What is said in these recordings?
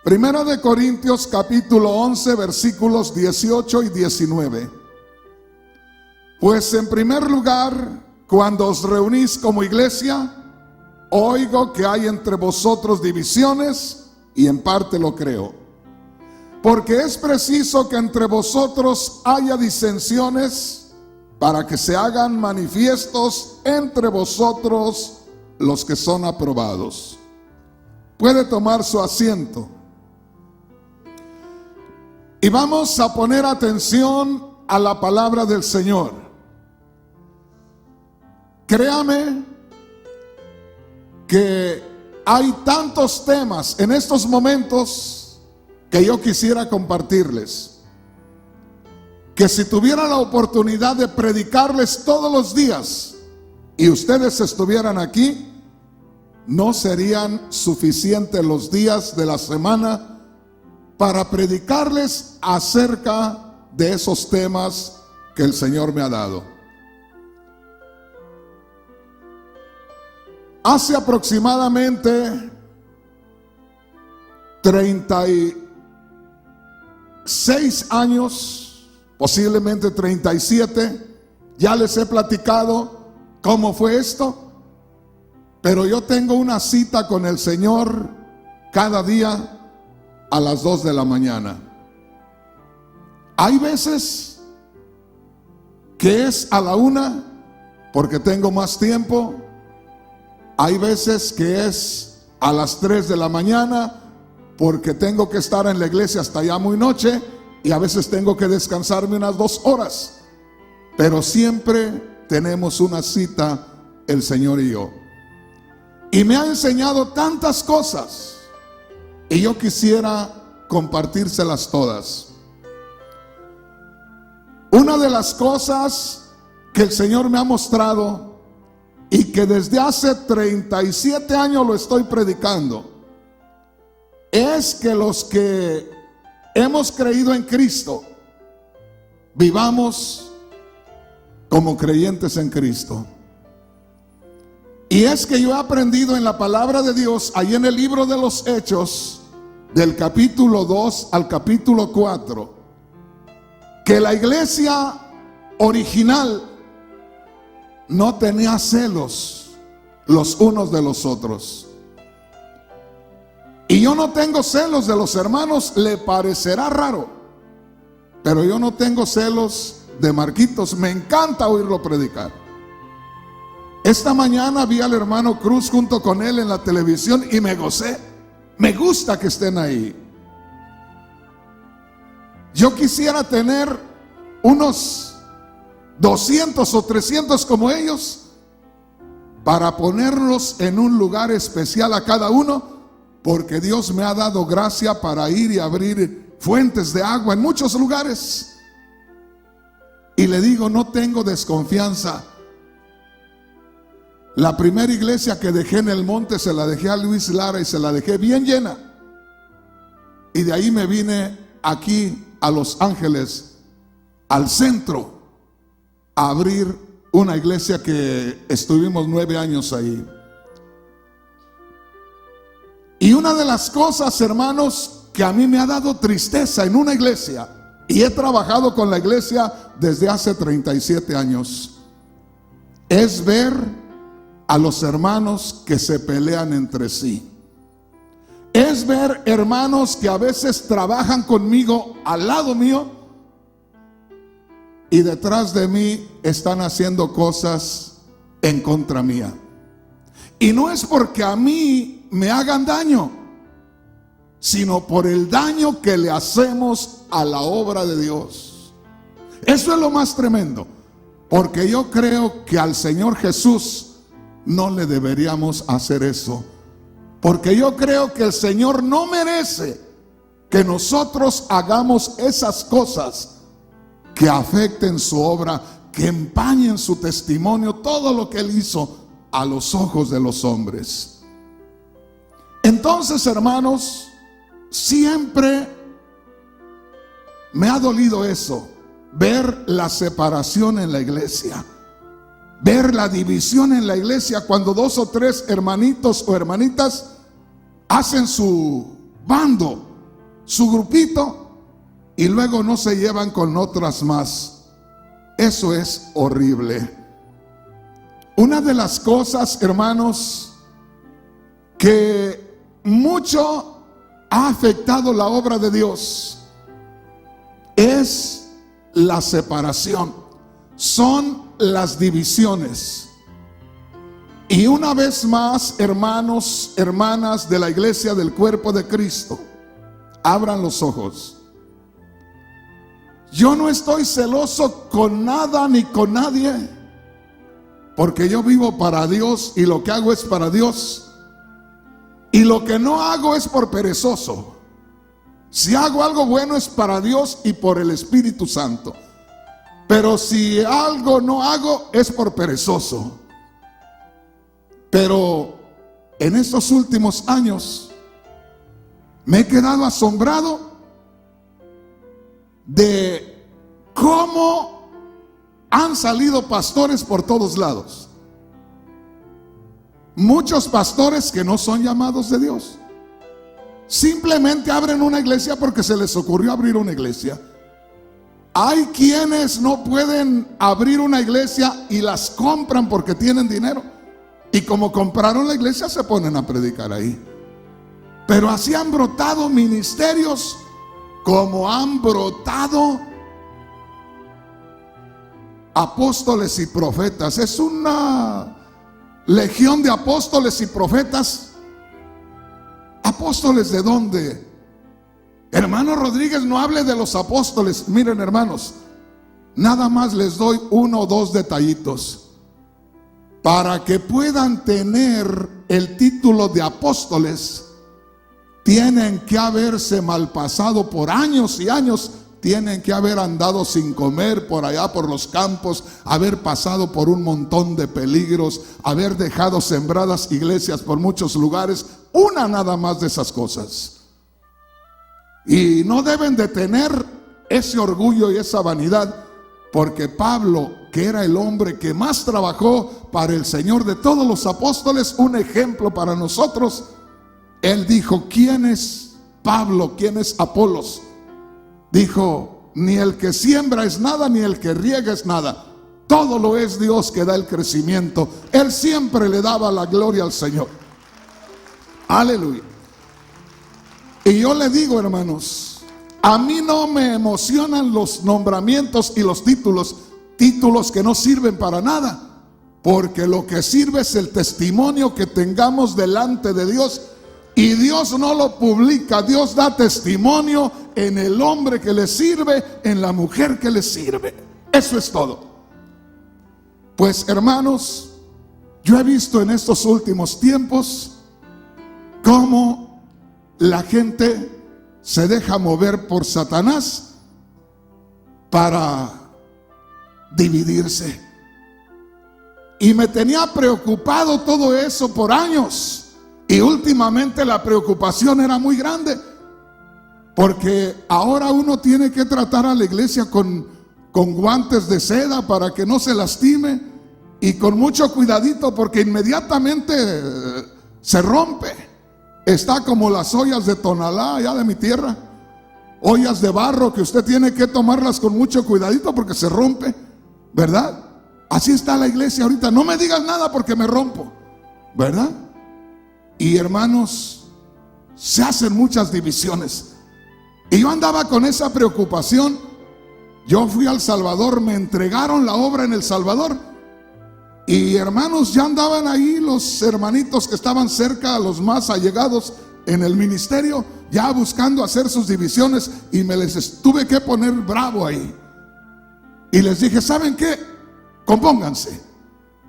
Primera de Corintios capítulo 11 versículos 18 y 19. Pues en primer lugar, cuando os reunís como iglesia, oigo que hay entre vosotros divisiones, y en parte lo creo. Porque es preciso que entre vosotros haya disensiones, para que se hagan manifiestos entre vosotros los que son aprobados. Puede tomar su asiento. Y vamos a poner atención a la palabra del Señor. Créame que hay tantos temas en estos momentos que yo quisiera compartirles, que si tuviera la oportunidad de predicarles todos los días y ustedes estuvieran aquí, no serían suficientes los días de la semana para predicarles acerca de esos temas que el Señor me ha dado. Hace aproximadamente 36 años, posiblemente 37, ya les he platicado cómo fue esto, pero yo tengo una cita con el Señor cada día a las 2 de la mañana. Hay veces que es a la 1 porque tengo más tiempo. Hay veces que es a las 3 de la mañana porque tengo que estar en la iglesia hasta ya muy noche, y a veces tengo que descansarme unas 2 horas. Pero siempre tenemos una cita el Señor y yo. Y me ha enseñado tantas cosas, y yo quisiera compartírselas todas. Una de las cosas que el Señor me ha mostrado, y que desde hace 37 años lo estoy predicando, es que los que hemos creído en Cristo vivamos como creyentes en Cristo. Y es que yo he aprendido en la palabra de Dios, ahí en el libro de los Hechos, del capítulo 2 al capítulo 4, que la iglesia original no tenía celos los unos de los otros. Y yo no tengo celos de los hermanos, le parecerá raro, pero yo no tengo celos de Marquitos. Me encanta oírlo predicar. Esta mañana vi al hermano Cruz junto con él en la televisión y me gocé. Me gusta que estén ahí. Yo quisiera tener unos 200 o 300 como ellos, para ponerlos en un lugar especial a cada uno, porque Dios me ha dado gracia para ir y abrir fuentes de agua en muchos lugares. Y le digo, no tengo desconfianza. La primera iglesia que dejé en el monte se la dejé a Luis Lara y se la dejé bien llena. Y de ahí me vine aquí a Los Ángeles, al centro, a abrir una iglesia que estuvimos 9 años ahí. Y una de las cosas, hermanos, que a mí me ha dado tristeza en una iglesia, y he trabajado con la iglesia desde hace 37 años, es ver a los hermanos que se pelean entre sí. Es ver hermanos que a veces trabajan conmigo al lado mío, y detrás de mí están haciendo cosas en contra mía. Y no es porque a mí me hagan daño, sino por el daño que le hacemos a la obra de Dios. Eso es lo más tremendo, porque yo creo que al Señor Jesús no le deberíamos hacer eso, porque yo creo que el Señor no merece que nosotros hagamos esas cosas que afecten su obra, que empañen su testimonio, todo lo que Él hizo a los ojos de los hombres. Entonces, hermanos, siempre me ha dolido eso, ver la separación en la iglesia, ver la división en la iglesia, cuando 2 o 3 hermanitos o hermanitas hacen su bando su grupito y luego no se llevan con otras más. Eso es horrible. Una de las cosas, hermanos, que mucho ha afectado la obra de Dios es la separación, son las divisiones. Y una vez más, hermanos, hermanas de la iglesia del cuerpo de Cristo, abran los ojos. Yo no estoy celoso con nada ni con nadie, porque yo vivo para Dios y lo que hago es para Dios. Y lo que no hago es por perezoso. Si hago algo bueno es para Dios y por el Espíritu Santo. Pero si algo no hago es por perezoso. Pero en estos últimos años me he quedado asombrado de cómo han salido pastores por todos lados. Muchos pastores que no son llamados de Dios. Simplemente abren una iglesia porque se les ocurrió abrir una iglesia. Hay quienes no pueden abrir una iglesia y las compran porque tienen dinero. Y como compraron la iglesia se ponen a predicar ahí. Pero así han brotado ministerios como han brotado apóstoles y profetas. Es una legión de apóstoles y profetas. ¿Apóstoles de dónde? Hermano Rodríguez, no hable de los apóstoles. Miren, hermanos, nada más les doy uno o dos detallitos. Para que puedan tener el título de apóstoles, tienen que haberse malpasado por años y años. Tienen que haber andado sin comer por allá por los campos, haber pasado por un montón de peligros, haber dejado sembradas iglesias por muchos lugares. Una nada más de esas cosas. Y no deben de tener ese orgullo y esa vanidad, porque Pablo, que era el hombre que más trabajó para el Señor de todos los apóstoles, un ejemplo para nosotros, él dijo: ¿quién es Pablo? ¿Quién es Apolos? Dijo: ni el que siembra es nada, ni el que riega es nada. Todo lo es Dios que da el crecimiento. Él siempre le daba la gloria al Señor. Aleluya. Y yo le digo, hermanos, a mí no me emocionan los nombramientos y los títulos que no sirven para nada, porque lo que sirve es el testimonio que tengamos delante de Dios. Y Dios no lo publica, Dios da testimonio en el hombre que le sirve, en la mujer que le sirve. Eso es todo. Pues, hermanos, yo he visto en estos últimos tiempos cómo la gente se deja mover por Satanás para dividirse. Y me tenía preocupado todo eso por años. Y últimamente la preocupación era muy grande, porque ahora uno tiene que tratar a la iglesia con guantes de seda para que no se lastime, y con mucho cuidadito, porque inmediatamente se rompe. Está como las ollas de Tonalá, allá de mi tierra, ollas de barro que usted tiene que tomarlas con mucho cuidadito porque se rompe, ¿verdad? Así está la iglesia ahorita. No me digas nada porque me rompo, ¿verdad? Y hermanos, se hacen muchas divisiones. Y yo andaba con esa preocupación. Yo fui al Salvador, me entregaron la obra en El Salvador. Y hermanos, ya andaban ahí los hermanitos que estaban cerca, los más allegados en el ministerio, ya buscando hacer sus divisiones. Y me les tuve que poner bravo ahí. Y les dije: ¿saben qué? Compónganse.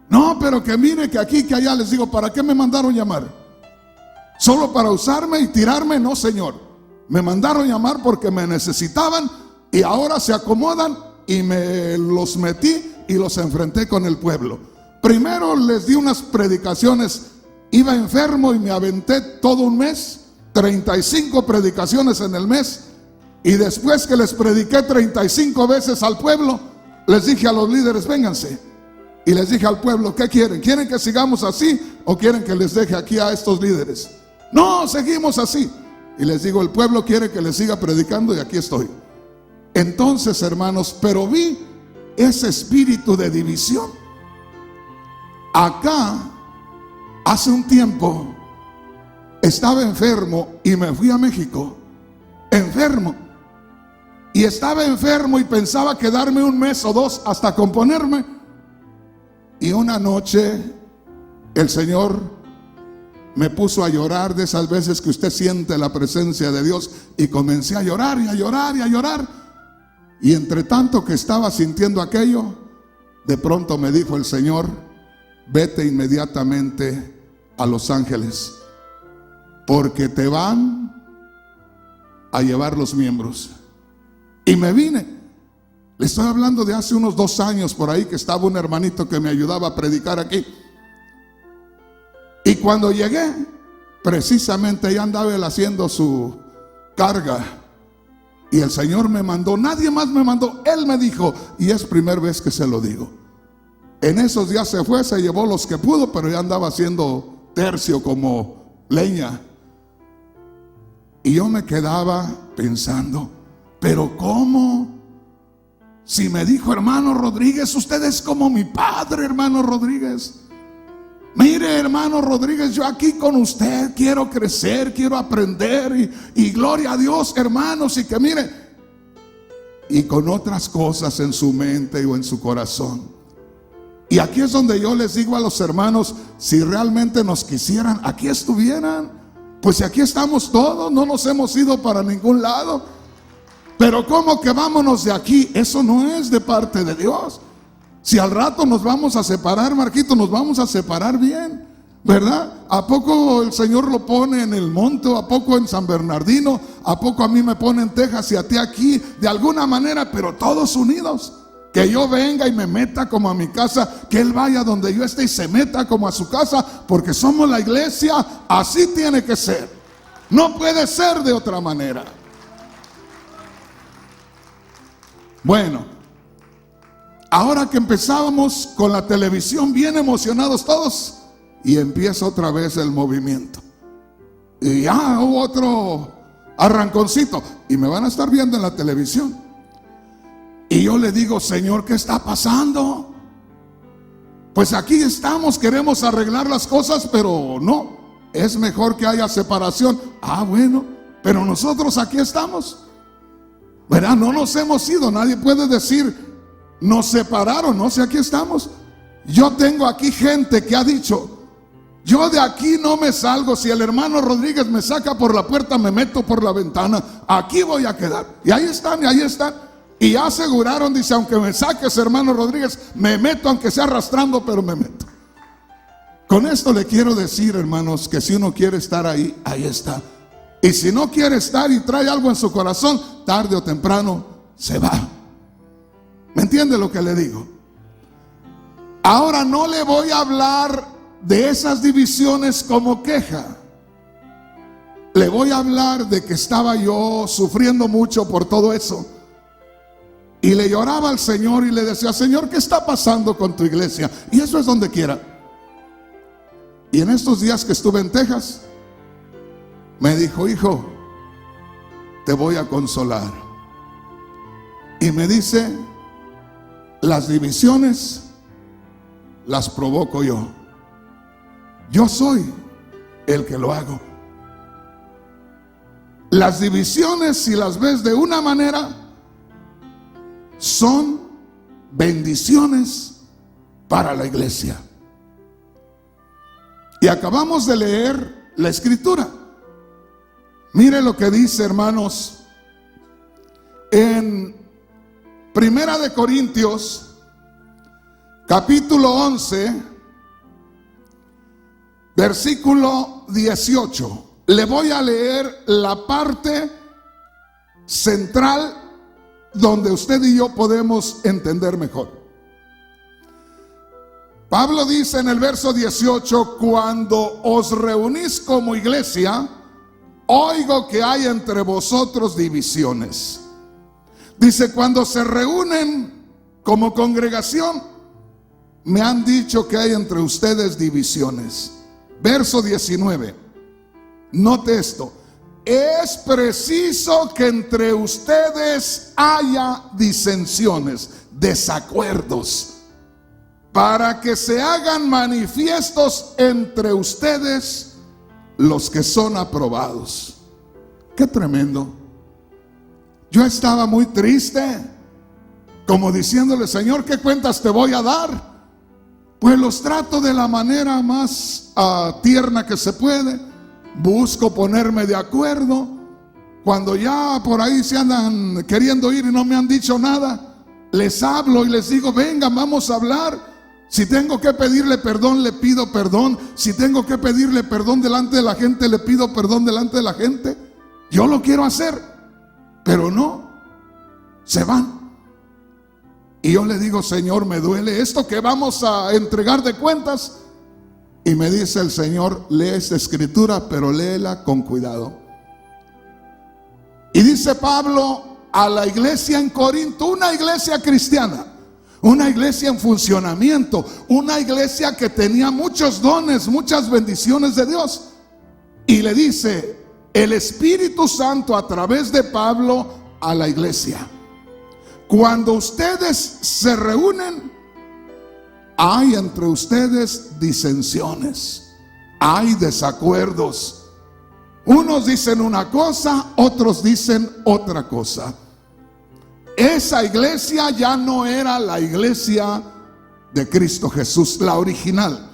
No, pero que mire, que aquí, que allá. Les digo: ¿para qué me mandaron llamar? ¿Solo para usarme y tirarme? No, Señor. Me mandaron llamar porque me necesitaban, y ahora se acomodan, y me los metí y los enfrenté con el pueblo. Primero les di unas predicaciones. Iba enfermo y me aventé todo un mes, 35 predicaciones en el mes. Y después que les prediqué 35 veces al pueblo, les dije a los líderes: vénganse. Y les dije al pueblo: ¿qué quieren? ¿Quieren que sigamos así o quieren que les deje aquí a estos líderes? No, seguimos así. y les digo, el pueblo quiere que les siga predicando y aquí estoy. Entonces, hermanos, pero vi ese espíritu de división. Acá, hace un tiempo, estaba enfermo y me fui a México, enfermo. Y estaba enfermo y pensaba quedarme un mes o dos hasta componerme. Y una noche el Señor me puso a llorar, de esas veces que usted siente la presencia de Dios, y comencé a llorar y a llorar y a llorar. Y entre tanto que estaba sintiendo aquello, de pronto me dijo el Señor: vete inmediatamente a Los Ángeles, porque te van a llevar los miembros. Y me vine. Le estoy hablando de hace unos 2 años por ahí, que estaba un hermanito que me ayudaba a predicar aquí. Y cuando llegué, precisamente ya andaba él haciendo su carga, y el Señor me mandó, nadie más me mandó, Él me dijo, y es primera vez que se lo digo. En esos días se fue, se llevó los que pudo, pero ya andaba haciendo tercio como leña. Y yo me quedaba pensando, pero ¿cómo? Si me dijo, hermano Rodríguez, usted es como mi padre, hermano Rodríguez. Mire, hermano Rodríguez, yo aquí con usted quiero crecer, quiero aprender, y gloria a Dios, hermanos, y que mire, y con otras cosas en su mente o en su corazón. Y aquí es donde yo les digo a los hermanos, si realmente nos quisieran, aquí estuvieran. Pues si aquí estamos todos, no nos hemos ido para ningún lado. Pero ¿cómo que vámonos de aquí? Eso no es de parte de Dios. Si al rato nos vamos a separar, Marquito, nos vamos a separar bien, ¿verdad? ¿A poco el Señor lo pone en el monte? ¿A poco en San Bernardino? ¿A poco a mí me pone en Texas y a ti aquí? De alguna manera, pero todos unidos. Que yo venga y me meta como a mi casa, que Él vaya donde yo esté y se meta como a su casa, porque somos la iglesia. Así tiene que ser. No puede ser de otra manera. Bueno, ahora que empezábamos con la televisión, bien emocionados todos, y empieza otra vez el movimiento. Y ya hubo otro arranconcito, y me van a estar viendo en la televisión. Y yo le digo, Señor, ¿qué está pasando? Pues aquí estamos, queremos arreglar las cosas, pero no, es mejor que haya separación. Ah, bueno, pero nosotros aquí estamos, ¿verdad? No nos hemos ido, nadie puede decir, nos separaron, no sé, aquí estamos. Yo tengo aquí gente que ha dicho, yo de aquí no me salgo, si el hermano Rodríguez me saca por la puerta, me meto por la ventana, aquí voy a quedar. Y ahí están, y ahí están. Y ya aseguraron, dice, aunque me saques, hermano Rodríguez, me meto, aunque sea arrastrando, pero me meto. Con esto le quiero decir, hermanos, que si uno quiere estar ahí, ahí está. Y si no quiere estar y trae algo en su corazón, tarde o temprano se va. ¿Me entiende lo que le digo? Ahora no le voy a hablar de esas divisiones como queja. Le voy a hablar de que estaba yo sufriendo mucho por todo eso. Y le lloraba al Señor y le decía, Señor, ¿qué está pasando con tu iglesia? Y eso es donde quiera. Y en estos días que estuve en Texas, me dijo, hijo, te voy a consolar. Y me dice, las divisiones las provoco yo. Yo soy el que lo hago. Las divisiones, si las ves de una manera, son bendiciones para la iglesia. Y acabamos de leer la escritura. Mire lo que dice, hermanos, en Primera de Corintios, capítulo 11, versículo 18. Le voy a leer la parte central donde usted y yo podemos entender mejor. Pablo dice en el verso 18, cuando os reunís como iglesia, oigo que hay entre vosotros divisiones. Dice, cuando se reúnen como congregación, me han dicho que hay entre ustedes divisiones. Verso 19, note esto, es preciso que entre ustedes haya disensiones, desacuerdos, para que se hagan manifiestos entre ustedes los que son aprobados. Qué tremendo. Yo estaba muy triste, como diciéndole: Señor, ¿qué cuentas te voy a dar? Pues los trato de la manera más tierna que se puede. Busco ponerme de acuerdo. Cuando ya por ahí se andan queriendo ir y no me han dicho nada, les hablo y les digo: vengan, vamos a hablar. Si tengo que pedirle perdón, le pido perdón. Si tengo que pedirle perdón delante de la gente, le pido perdón delante de la gente. Yo lo quiero hacer, pero no, se van. Y yo le digo: Señor, me duele esto que vamos a entregar de cuentas. Y me dice el Señor: lee esta escritura, pero léela con cuidado. Y dice Pablo a la iglesia en Corinto, una iglesia cristiana, una iglesia en funcionamiento, una iglesia que tenía muchos dones, muchas bendiciones de Dios. Y le dice el Espíritu Santo a través de Pablo a la iglesia: cuando ustedes se reúnen, hay entre ustedes disensiones, hay desacuerdos. Unos dicen una cosa, otros dicen otra cosa. Esa iglesia ya no era la iglesia de Cristo Jesús, la original.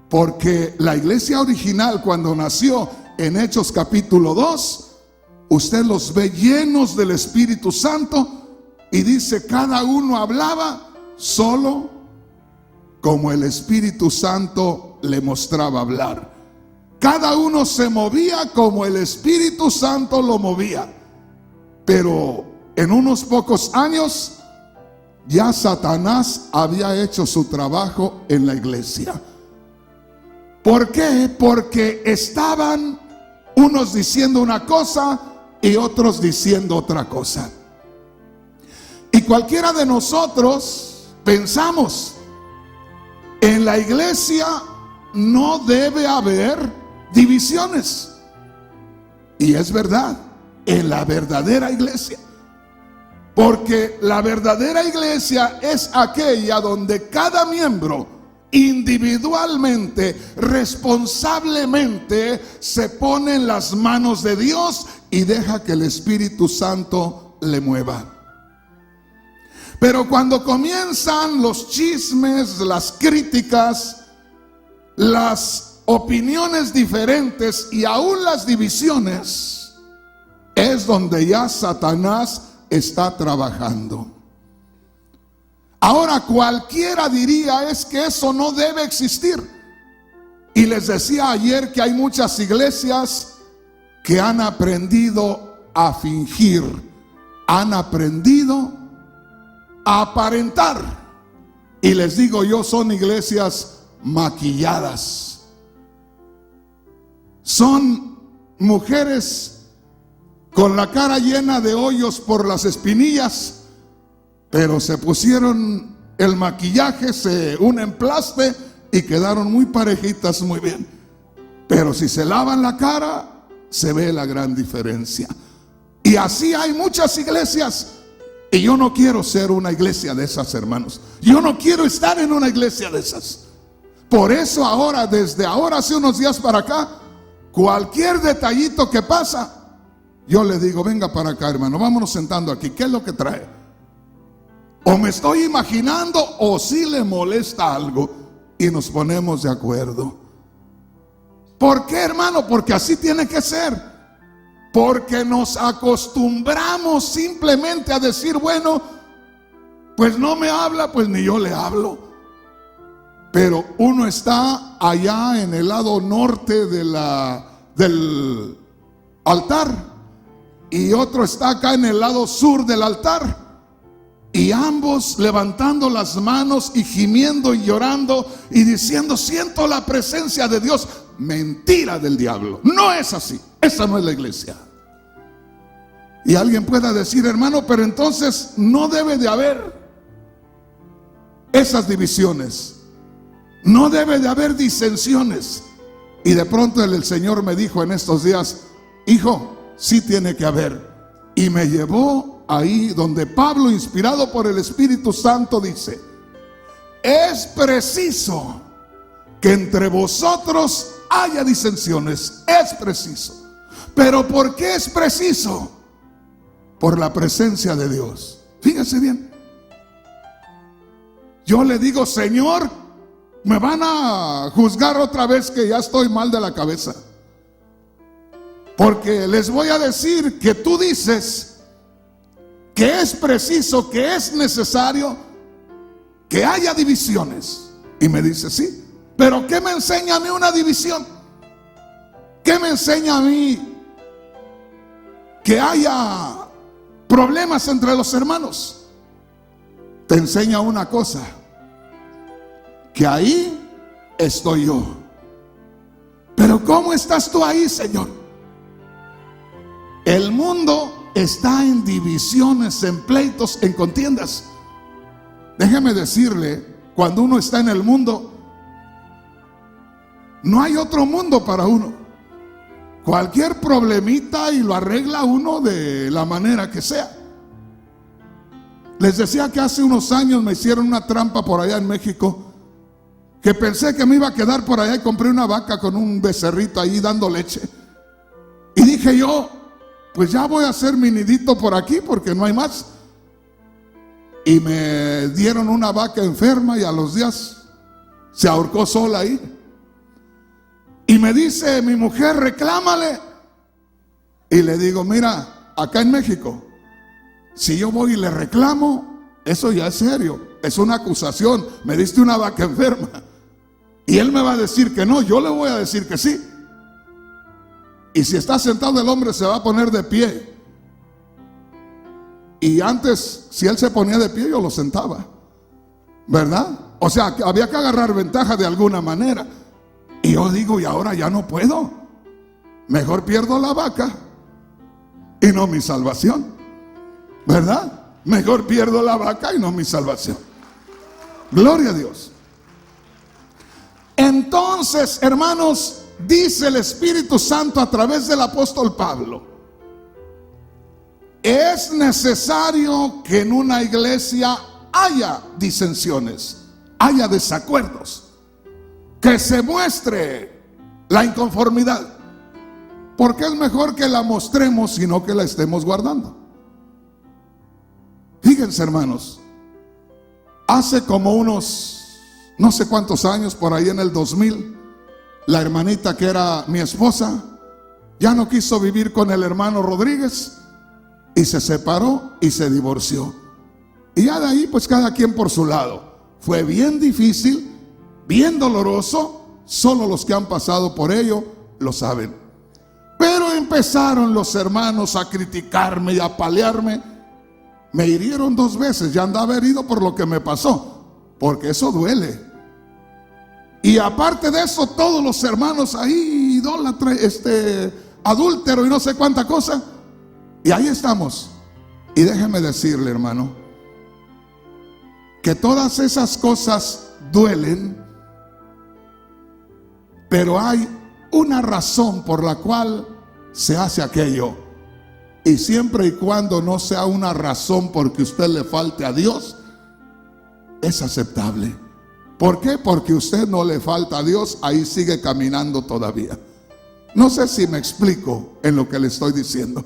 Porque la iglesia original, cuando nació en Hechos capítulo 2, usted los ve llenos del Espíritu Santo. Y dice: cada uno hablaba solo como el Espíritu Santo le mostraba hablar. Cada uno se movía como el Espíritu Santo lo movía. Pero en unos pocos años ya Satanás había hecho su trabajo en la iglesia. ¿Por qué? Porque estaban unos diciendo una cosa y otros diciendo otra cosa. Y cualquiera de nosotros pensamos: en la iglesia no debe haber divisiones. Y es verdad, en la verdadera iglesia. Porque la verdadera iglesia es aquella donde cada miembro individualmente, responsablemente, se pone en las manos de Dios y deja que el Espíritu Santo le mueva. Pero cuando comienzan los chismes, las críticas, las opiniones diferentes y aún las divisiones, es donde ya Satanás está trabajando. Ahora cualquiera diría: es que eso no debe existir. Y les decía ayer que hay muchas iglesias que han aprendido a fingir, han aprendido a aparentar. Y les digo yo, son iglesias maquilladas. Son mujeres con la cara llena de hoyos por las espinillas, pero se pusieron el maquillaje, un emplaste, y quedaron muy parejitas, muy bien. Pero si se lavan la cara, se ve la gran diferencia. Y así hay muchas iglesias. Y yo no quiero ser una iglesia de esas, hermanos. Yo no quiero estar en una iglesia de esas. Por eso ahora, desde ahora, hace unos días para acá, cualquier detallito que pasa, yo le digo: venga para acá, hermano, vámonos sentando aquí. ¿Qué es lo que trae? O me estoy imaginando, o si le molesta algo, y nos ponemos de acuerdo. ¿Por qué, hermano? Porque así tiene que ser. Porque nos acostumbramos simplemente a decir: bueno, pues no me habla, pues ni yo le hablo. Pero uno está allá en el lado norte del altar y otro está acá en el lado sur del altar. Y ambos levantando las manos y gimiendo y llorando y diciendo: siento la presencia de Dios. Mentira del diablo. No es así. Esa no es la iglesia. Y alguien pueda decir: hermano, pero entonces no debe de haber esas divisiones. No debe de haber disensiones. Y de pronto el Señor me dijo en estos días: hijo, sí tiene que haber. Y me llevó ahí donde Pablo, inspirado por el Espíritu Santo, dice: es preciso que entre vosotros haya disensiones. Es preciso. ¿Pero por qué es preciso? Por la presencia de Dios. Fíjense bien. Yo le digo: Señor, me van a juzgar otra vez que ya estoy mal de la cabeza. Porque les voy a decir que tú dices que es preciso, que es necesario que haya divisiones. Y me dice: sí. Pero ¿qué me enseña a mí una división? ¿Qué me enseña a mí que haya problemas entre los hermanos? Te enseña una cosa: que ahí estoy yo. Pero ¿cómo estás tú ahí, Señor? El mundo está en divisiones, en pleitos, en contiendas. Déjeme decirle, cuando uno está en el mundo, no hay otro mundo para uno. Cualquier problemita y lo arregla uno de la manera que sea. Les decía que hace unos años me hicieron una trampa por allá en México, que pensé que me iba a quedar por allá y compré una vaca con un becerrito ahí dando leche. Y dije yo: pues ya voy a hacer mi nidito por aquí porque no hay más. Y me dieron una vaca enferma y a los días se ahorcó sola ahí. Y me dice mi mujer: reclámale. Y le digo: mira, acá en México, si yo voy y le reclamo, eso ya es serio, es una acusación. Me diste una vaca enferma. Y él me va a decir que no, yo le voy a decir que sí. Y si está sentado el hombre, se va a poner de pie. Y antes, si él se ponía de pie, yo lo sentaba, ¿verdad? O sea, había que agarrar ventaja de alguna manera. Y yo digo: y ahora ya no puedo. Mejor pierdo la vaca y no mi salvación, ¿verdad? Mejor pierdo la vaca y no mi salvación. Gloria a Dios. Entonces, hermanos, dice el Espíritu Santo a través del apóstol Pablo: es necesario que en una iglesia haya disensiones, haya desacuerdos, que se muestre la inconformidad, porque es mejor que la mostremos y no que la estemos guardando. Fíjense, hermanos, hace como unos no sé cuántos años, por ahí en el 2000, la hermanita que era mi esposa ya no quiso vivir con el hermano Rodríguez y se separó y se divorció. Y ya de ahí, pues cada quien por su lado. Fue bien difícil, bien doloroso. Solo los que han pasado por ello lo saben. Pero empezaron los hermanos a criticarme y a apalearme. Me hirieron 2 veces, ya andaba herido por lo que me pasó, porque eso duele. Y aparte de eso, todos los hermanos ahí, idólatra, adúltero y no sé cuánta cosa. Y ahí estamos. Y déjeme decirle, hermano, que todas esas cosas duelen, pero hay una razón por la cual se hace aquello. Y siempre y cuando no sea una razón porque usted le falte a Dios, es aceptable. ¿Por qué? Porque usted no le falta a Dios, ahí sigue caminando todavía. No sé si me explico en lo que le estoy diciendo,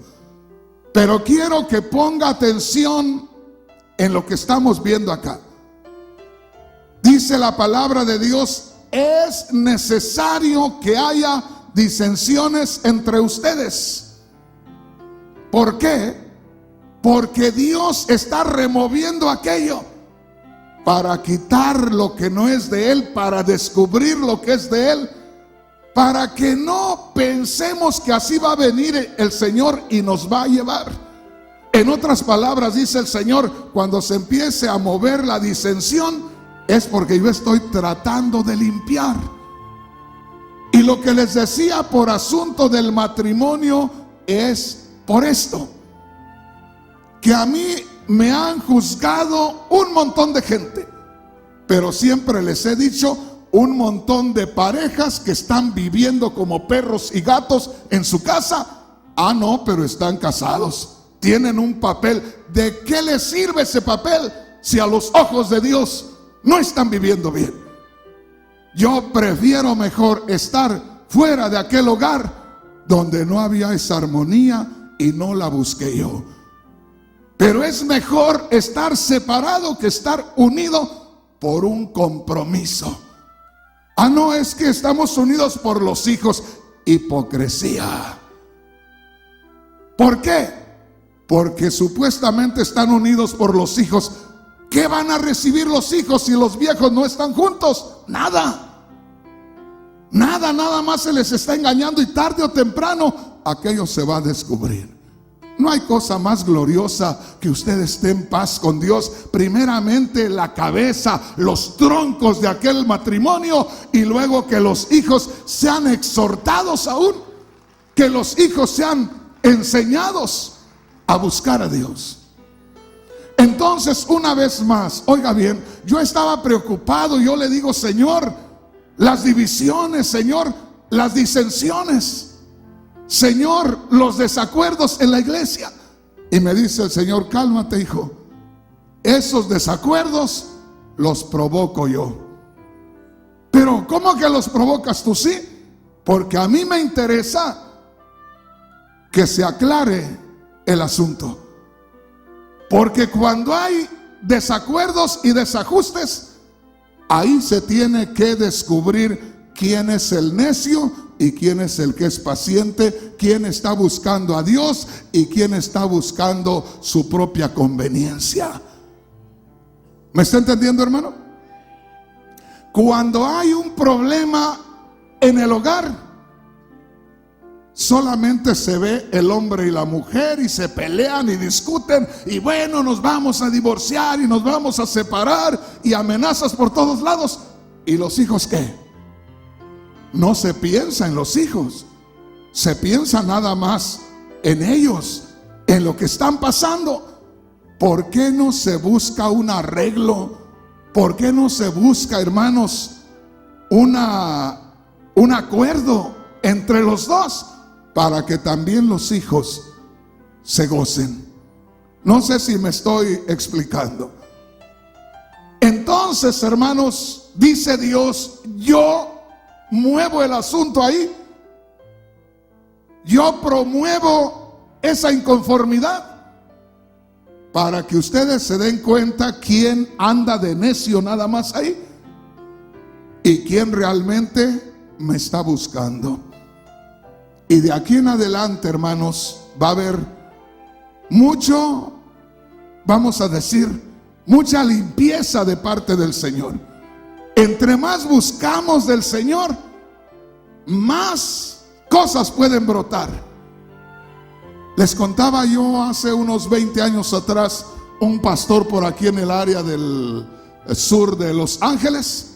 pero quiero que ponga atención en lo que estamos viendo acá. Dice la palabra de Dios: es necesario que haya disensiones entre ustedes. ¿Por qué? Porque Dios está removiendo aquello para quitar lo que no es de Él, para descubrir lo que es de Él, para que no pensemos que así va a venir el Señor y nos va a llevar. En otras palabras, dice el Señor: cuando se empiece a mover la disensión, es porque yo estoy tratando de limpiar. Y lo que les decía por asunto del matrimonio es por esto, que a mí me han juzgado un montón de gente, pero siempre les he dicho, un montón de parejas que están viviendo como perros y gatos en su casa Ah, no, pero están casados, tienen un papel. ¿De qué les sirve ese papel si a los ojos de Dios no están viviendo bien? Yo prefiero mejor estar fuera de aquel hogar donde no había esa armonía y no la busqué yo. Pero es mejor estar separado que estar unido por un compromiso. Ah, no, es que estamos unidos por los hijos. Hipocresía. ¿Por qué? Porque supuestamente están unidos por los hijos. ¿Qué van a recibir los hijos si los viejos no están juntos? Nada. Nada más se les está engañando, y tarde o temprano aquello se va a descubrir. No hay cosa más gloriosa que usted esté en paz con Dios. Primeramente la cabeza, los troncos de aquel matrimonio, y luego que los hijos sean exhortados aún, que los hijos sean enseñados a buscar a Dios. Entonces, una vez más, oiga bien, yo estaba preocupado. Yo le digo: Señor, las divisiones, Señor, las disensiones, Señor, los desacuerdos en la iglesia. Y me dice el Señor: cálmate, hijo, esos desacuerdos los provoco yo. Pero ¿cómo que los provocas tú? Sí, porque a mí me interesa que se aclare el asunto. Porque cuando hay desacuerdos y desajustes, ahí se tiene que descubrir quién es el necio y quién es el que es paciente, quién está buscando a Dios y quién está buscando su propia conveniencia. ¿Me está entendiendo, hermano? Cuando hay un problema en el hogar, solamente se ve el hombre y la mujer y se pelean y discuten, y bueno, nos vamos a divorciar y nos vamos a separar, y amenazas por todos lados. ¿Y los hijos qué? No se piensa en los hijos, se piensa nada más en ellos, en lo que están pasando. ¿Por qué no se busca un arreglo? ¿Por qué no se busca, hermanos, un acuerdo entre los dos, para que también los hijos se gocen? No sé si me estoy explicando. Entonces, hermanos, dice Dios: yo muevo el asunto ahí. Yo promuevo esa inconformidad para que ustedes se den cuenta quién anda de necio nada más ahí y quién realmente me está buscando. Y de aquí en adelante, hermanos, va a haber mucho, vamos a decir, mucha limpieza de parte del Señor. Entre más buscamos del Señor, más cosas pueden brotar. Les contaba yo hace unos 20 años atrás, un pastor por aquí en el área del sur de Los Ángeles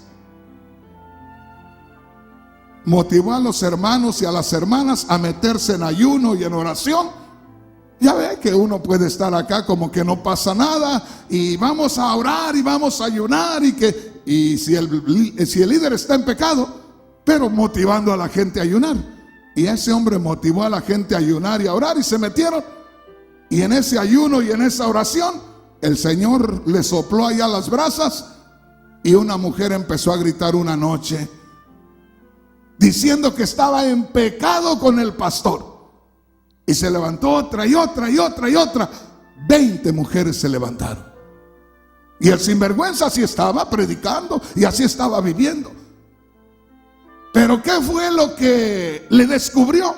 motivó a los hermanos y a las hermanas a meterse en ayuno y en oración. Ya ve que uno puede estar acá como que no pasa nada, y vamos a orar y vamos a ayunar, y si el líder está en pecado, pero motivando a la gente a ayunar. Y ese hombre motivó a la gente a ayunar y a orar, y se metieron. Y en ese ayuno y en esa oración, el Señor le sopló allá las brasas, y una mujer empezó a gritar una noche diciendo que estaba en pecado con el pastor. Y se levantó otra y otra y otra y otra. 20 mujeres se levantaron. Y el sinvergüenza así estaba predicando y así estaba viviendo. Pero ¿qué fue lo que le descubrió?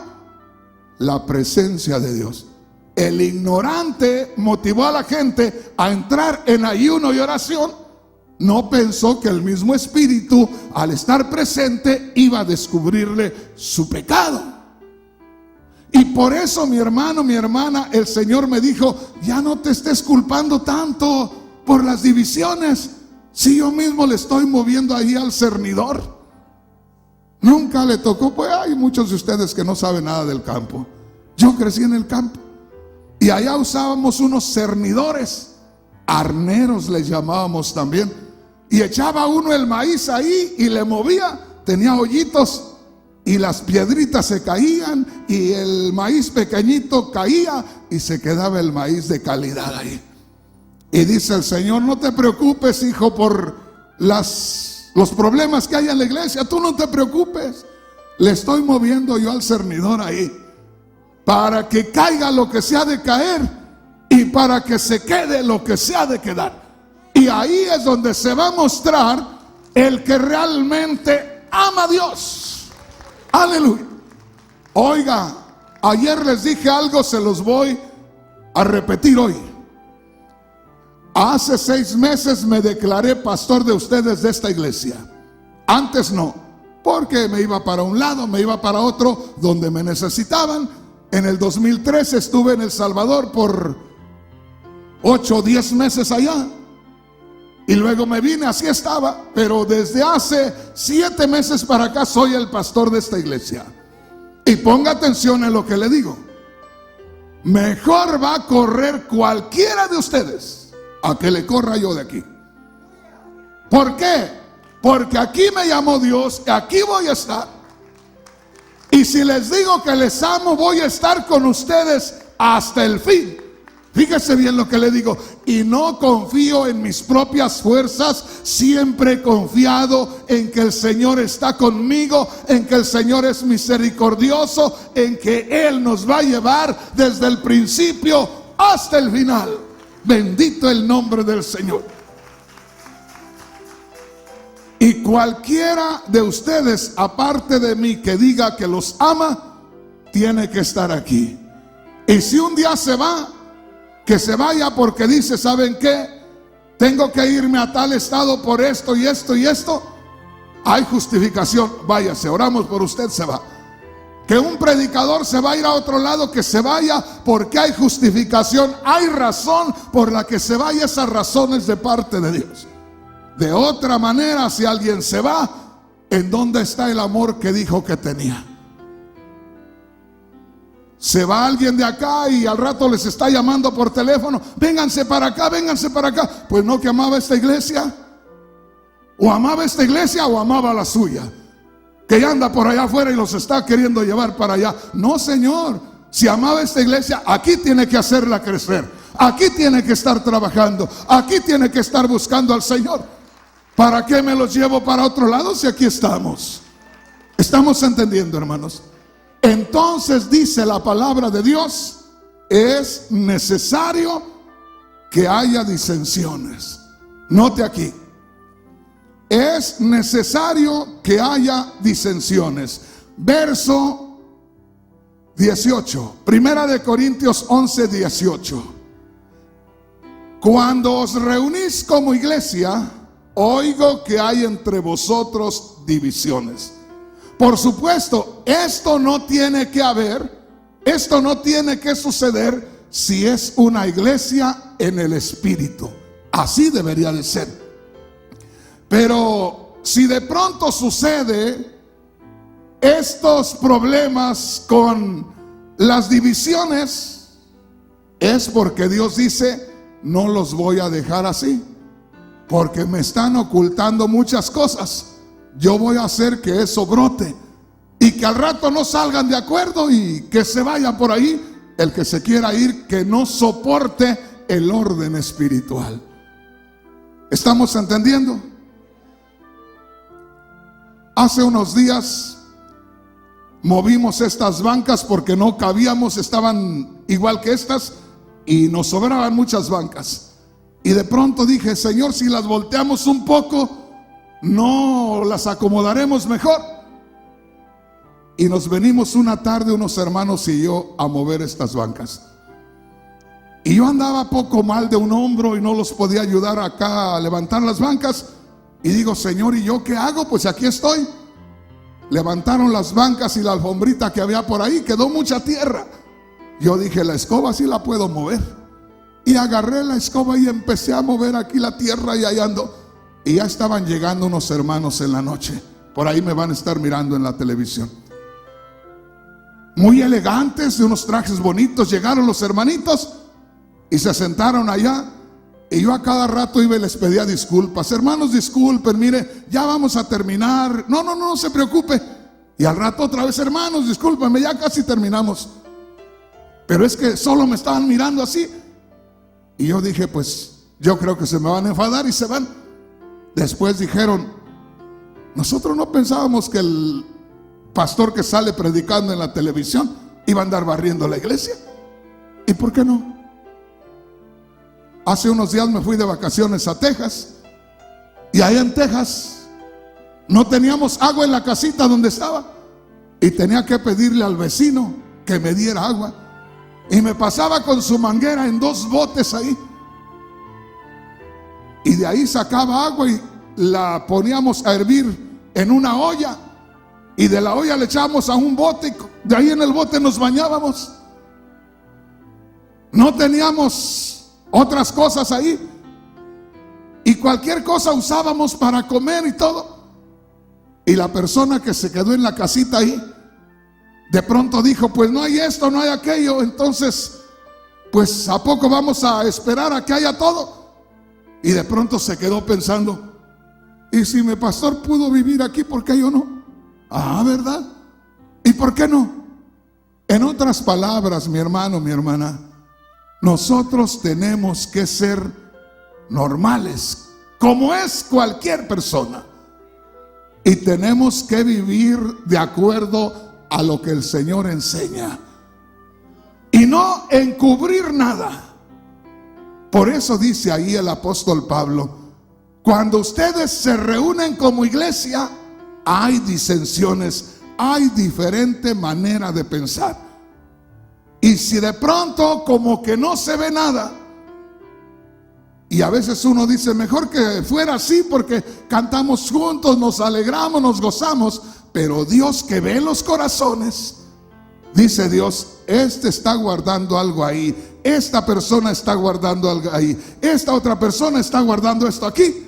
La presencia de Dios. El ignorante motivó a la gente a entrar en ayuno y oración. No pensó que el mismo Espíritu, al estar presente, iba a descubrirle su pecado. Y por eso, mi hermano, mi hermana, el Señor me dijo: ya no te estés culpando tanto por las divisiones, si yo mismo le estoy moviendo ahí al cernidor. Nunca le tocó. Pues hay muchos de ustedes que no saben nada del campo. Yo crecí en el campo, y allá usábamos unos cernidores, arneros les llamábamos también, y echaba uno el maíz ahí y le movía. Tenía hoyitos, y las piedritas se caían y el maíz pequeñito caía y se quedaba el maíz de calidad ahí. Y dice el Señor: no te preocupes, hijo, por los problemas que hay en la iglesia. Tú no te preocupes. Le estoy moviendo yo al cernidor ahí para que caiga lo que se ha de caer y para que se quede lo que se ha de quedar. Y ahí es donde se va a mostrar el que realmente ama a Dios. Aleluya. Oiga, ayer les dije algo, se los voy a repetir hoy. Hace 6 meses me declaré pastor de ustedes de esta iglesia. Antes no, porque me iba para un lado, me iba para otro donde me necesitaban. En el 2013 estuve en El Salvador por 8 o 10 meses allá. Y luego me vine, así estaba. Pero desde hace 7 meses para acá soy el pastor de esta iglesia. Y ponga atención en lo que le digo. Mejor va a correr cualquiera de ustedes a que le corra yo de aquí. ¿Por qué? Porque aquí me llamó Dios, aquí voy a estar. Y si les digo que les amo, voy a estar con ustedes hasta el fin. Fíjese bien lo que le digo. Y no confío en mis propias fuerzas. Siempre he confiado en que el Señor está conmigo, en que el Señor es misericordioso, en que Él nos va a llevar desde el principio hasta el final. Bendito el nombre del Señor. Y cualquiera de ustedes, aparte de mí, que diga que los ama, tiene que estar aquí. Y si un día se va, que se vaya porque dice: ¿saben qué? Tengo que irme a tal estado por esto y esto y esto. Hay justificación, váyase, oramos por usted, se va. Que un predicador se va a ir a otro lado, que se vaya, porque hay justificación, hay razón por la que se vaya. Esas razones de parte de Dios. De otra manera, si alguien se va, ¿en dónde está el amor que dijo que tenía? Se va alguien de acá y al rato les está llamando por teléfono: vénganse para acá, vénganse para acá. Pues no, que amaba esta iglesia. O amaba esta iglesia o amaba la suya, que ya anda por allá afuera y los está queriendo llevar para allá. No, señor. Si amaba esta iglesia, aquí tiene que hacerla crecer. Aquí tiene que estar trabajando. Aquí tiene que estar buscando al Señor. ¿Para qué me los llevo para otro lado si aquí estamos? ¿Estamos entendiendo, hermanos? Entonces dice la palabra de Dios: es necesario que haya disensiones. Note aquí. Es necesario que haya disensiones. Verso 18. Primera de Corintios 11, 18. Cuando os reunís como iglesia, oigo que hay entre vosotros divisiones. Por supuesto, esto no tiene que haber, esto no tiene que suceder si es una iglesia en el Espíritu. Así debería de ser. Pero si de pronto sucede estos problemas con las divisiones, es porque Dios dice: no los voy a dejar así, porque me están ocultando muchas cosas. Yo voy a hacer que eso brote y que al rato no salgan de acuerdo y que se vayan por ahí. El que se quiera ir, que no soporte el orden espiritual. ¿Estamos entendiendo? Hace unos días movimos estas bancas porque no cabíamos, estaban igual que estas y nos sobraban muchas bancas. Y de pronto dije: Señor, si las volteamos un poco, no las acomodaremos mejor. Y nos venimos una tarde, unos hermanos y yo, a mover estas bancas. Y yo andaba poco mal de un hombro y no los podía ayudar acá a levantar las bancas. Y digo: Señor, ¿y yo qué hago? Pues aquí estoy. Levantaron las bancas y la alfombrita que había por ahí, quedó mucha tierra. Yo dije: la escoba sí la puedo mover. Y agarré la escoba y empecé a mover aquí la tierra y allá ando. Y ya estaban llegando unos hermanos en la noche. Por ahí me van a estar mirando en la televisión. Muy elegantes, de unos trajes bonitos. Llegaron los hermanitos y se sentaron allá. Y yo a cada rato iba y les pedía disculpas: hermanos, disculpen, mire, ya vamos a terminar. No se preocupe. Y al rato otra vez, hermanos, discúlpenme, ya casi terminamos. Pero es que solo me estaban mirando así. Y yo dije, pues yo creo que se me van a enfadar y se van. Después dijeron, nosotros no pensábamos que el pastor que sale predicando en la televisión iba a andar barriendo la iglesia. ¿Y por qué no? Hace unos días me fui de vacaciones a Texas. Y allá en Texas no teníamos agua en la casita donde estaba. Y tenía que pedirle al vecino que me diera agua. Y me pasaba con su manguera en 2 botes ahí. Y de ahí sacaba agua y la poníamos a hervir en una olla. Y de la olla le echábamos a un bote. Y de ahí en el bote nos bañábamos. No teníamos otras cosas ahí. Y cualquier cosa usábamos para comer y todo. Y la persona que se quedó en la casita ahí, de pronto dijo, pues no hay esto, no hay aquello. Entonces, pues ¿a poco vamos a esperar a que haya todo? Y de pronto se quedó pensando, ¿y si mi pastor pudo vivir aquí, por qué yo no? Ah, ¿verdad? ¿Y por qué no? En otras palabras, mi hermano, mi hermana, nosotros tenemos que ser normales, como es cualquier persona. Y tenemos que vivir de acuerdo a lo que el Señor enseña. Y no encubrir nada. Por eso dice ahí el apóstol Pablo, cuando ustedes se reúnen como iglesia, hay disensiones, hay diferente manera de pensar. Y si de pronto como que no se ve nada, y a veces uno dice, mejor que fuera así porque cantamos juntos, nos alegramos, nos gozamos. Pero Dios que ve los corazones, dice Dios, este está guardando algo ahí, esta persona está guardando algo ahí, esta otra persona está guardando esto aquí.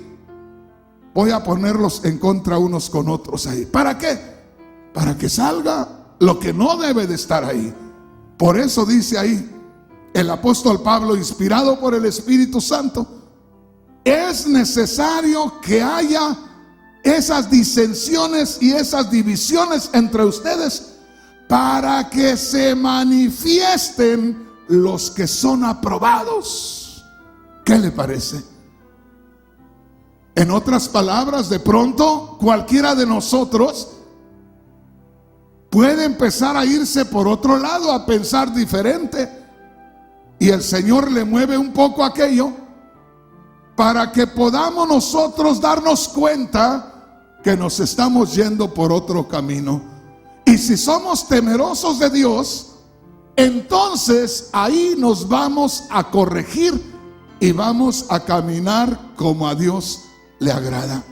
Voy a ponerlos en contra unos con otros ahí. ¿Para qué? Para que salga lo que no debe de estar ahí. Por eso dice ahí el apóstol Pablo, inspirado por el Espíritu Santo, es necesario que haya esas disensiones y esas divisiones entre ustedes para que se manifiesten los que son aprobados. ¿Qué le parece? En otras palabras, de pronto cualquiera de nosotros puede empezar a irse por otro lado, a pensar diferente, y el Señor le mueve un poco aquello para que podamos nosotros darnos cuenta que nos estamos yendo por otro camino. Y si somos temerosos de Dios, entonces ahí nos vamos a corregir y vamos a caminar como a Dios le agrada.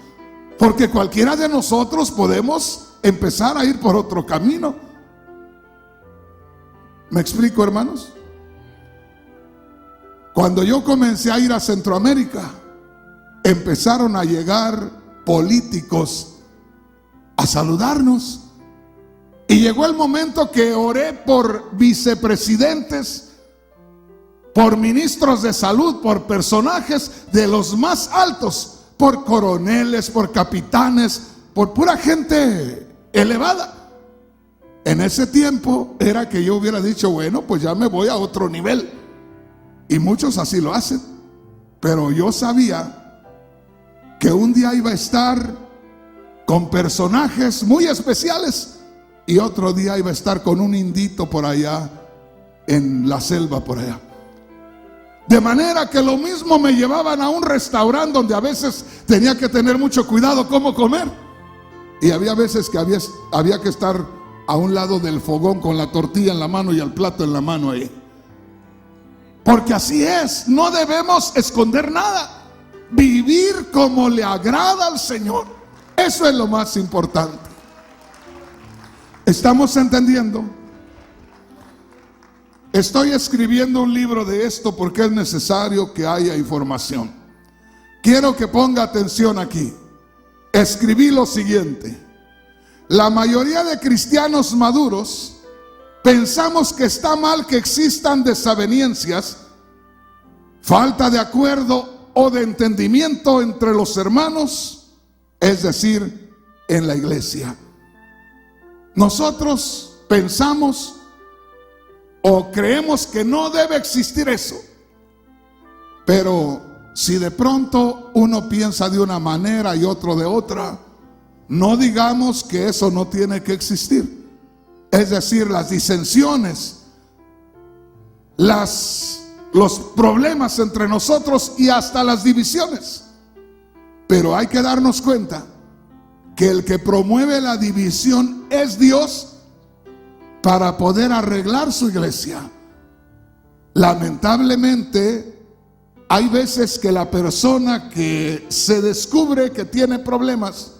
Porque cualquiera de nosotros podemos empezar a ir por otro camino. ¿Me explico, hermanos? Cuando yo comencé a ir a Centroamérica, empezaron a llegar políticos a saludarnos. Y llegó el momento que oré por vicepresidentes, por ministros de salud, por personajes de los más altos, por coroneles, por capitanes, por pura gente elevada. En ese tiempo era que yo hubiera dicho, bueno, pues ya me voy a otro nivel. Y muchos así lo hacen. Pero yo sabía que un día iba a estar con personajes muy especiales y otro día iba a estar con un indito por allá en la selva por allá. De manera que lo mismo me llevaban a un restaurante donde a veces tenía que tener mucho cuidado cómo comer, y había veces que había que estar a un lado del fogón con la tortilla en la mano y el plato en la mano ahí. Porque así es, no debemos esconder nada. Vivir como le agrada al Señor, eso es lo más importante. ¿Estamos entendiendo? Estoy escribiendo un libro de esto porque es necesario que haya información. Quiero que ponga atención aquí. Escribí lo siguiente: la mayoría de cristianos maduros pensamos que está mal que existan desavenencias, falta de acuerdo o de entendimiento entre los hermanos, es decir, en la iglesia. nosotros pensamos o creemos que no debe existir eso. Pero si de pronto uno piensa de una manera y otro de otra, no digamos que eso no tiene que existir. Es decir, las disensiones, los problemas entre nosotros y hasta las divisiones. Pero hay que darnos cuenta que el que promueve la división es Dios para poder arreglar su iglesia. Lamentablemente, hay veces que la persona que se descubre que tiene problemas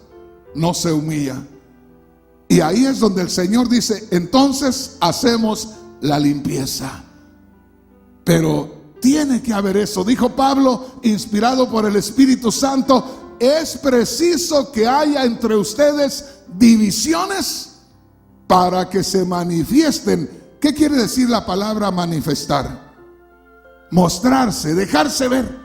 no se humilla. Y ahí es donde el Señor dice, entonces hacemos la limpieza. Pero tiene que haber eso. Dijo Pablo, inspirado por el Espíritu Santo, es preciso que haya entre ustedes divisiones para que se manifiesten. ¿Qué quiere decir la palabra manifestar? Mostrarse, dejarse ver.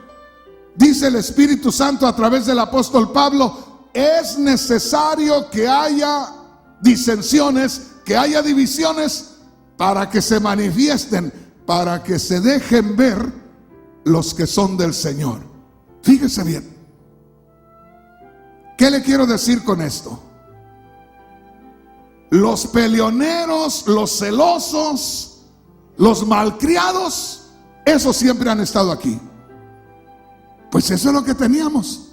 Dice el Espíritu Santo a través del apóstol Pablo, es necesario que haya disensiones, que haya divisiones para que se manifiesten, para que se dejen ver los que son del Señor. Fíjese bien. ¿Qué le quiero decir con esto? Los peleoneros, los celosos, los malcriados, esos siempre han estado aquí. Pues eso es lo que teníamos.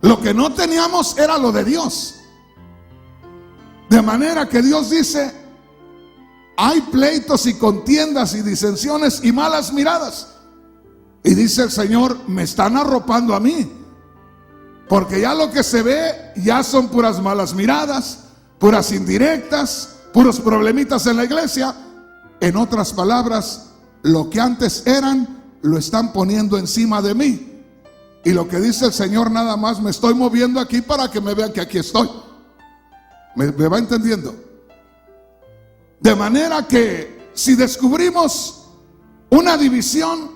Lo que no teníamos era lo de Dios. De manera que Dios dice, hay pleitos y contiendas y disensiones y malas miradas. Y dice el Señor, me están arropando a mí. Porque ya lo que se ve ya son puras malas miradas, puras indirectas, puros problemitas en la iglesia. En otras palabras, lo que antes eran, lo están poniendo encima de mí. Y lo que dice el Señor, nada más me estoy moviendo aquí para que me vean que aquí estoy. ¿Me va entendiendo? De manera que si descubrimos una división,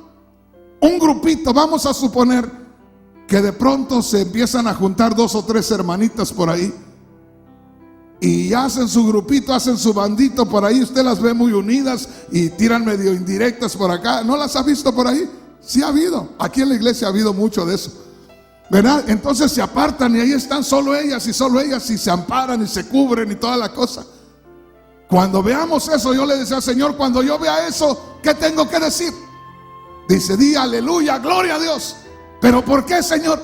un grupito, vamos a suponer que de pronto se empiezan a juntar 2 o 3 hermanitas por ahí y hacen su grupito, hacen su bandito por ahí. Usted las ve muy unidas y tiran medio indirectas por acá. ¿No las ha visto por ahí? Sí ha habido. Aquí en la iglesia ha habido mucho de eso, ¿verdad? Entonces se apartan y ahí están solo ellas y se amparan y se cubren y toda la cosa. Cuando veamos eso, yo le decía al Señor, cuando yo vea eso, ¿qué tengo que decir? Dice, di aleluya, gloria a Dios. ¿Pero por qué, Señor?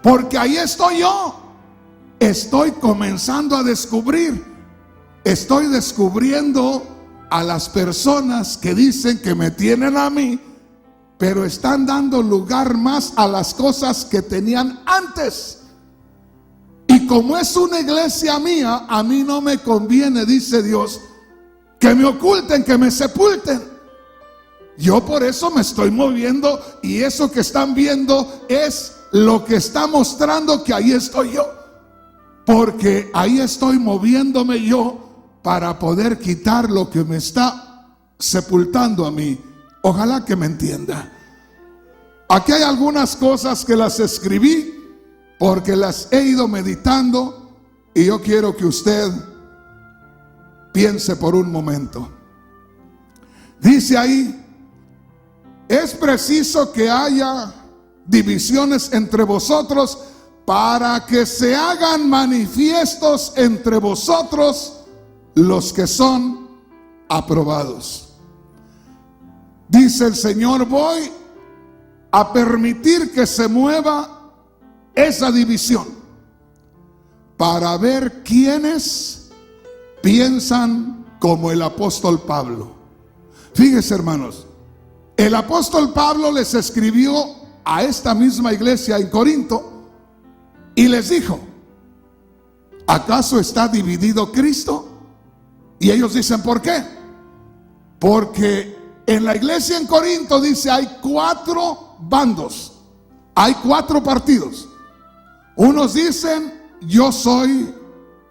Porque ahí estoy yo. Estoy comenzando a descubrir. Estoy descubriendo a las personas que dicen que me tienen a mí, pero están dando lugar más a las cosas que tenían antes. Y como es una iglesia mía, a mí no me conviene, dice Dios, que me oculten, que me sepulten. Yo por eso me estoy moviendo, y eso que están viendo es lo que está mostrando que ahí estoy yo. Porque ahí estoy moviéndome yo para poder quitar lo que me está sepultando a mí. Ojalá que me entienda. Aquí hay algunas cosas que las escribí porque las he ido meditando, y yo quiero que usted piense por un momento. Dice ahí, es preciso que haya divisiones entre vosotros para que se hagan manifiestos entre vosotros los que son aprobados. Dice el Señor, voy a permitir que se mueva esa división para ver quiénes piensan como el apóstol Pablo. Fíjense, hermanos, el apóstol Pablo les escribió a esta misma iglesia en Corinto y les dijo, ¿acaso está dividido Cristo? Y ellos dicen, ¿por qué? Porque en la iglesia en Corinto dice, hay 4 bandos, hay 4 partidos. Unos dicen, yo soy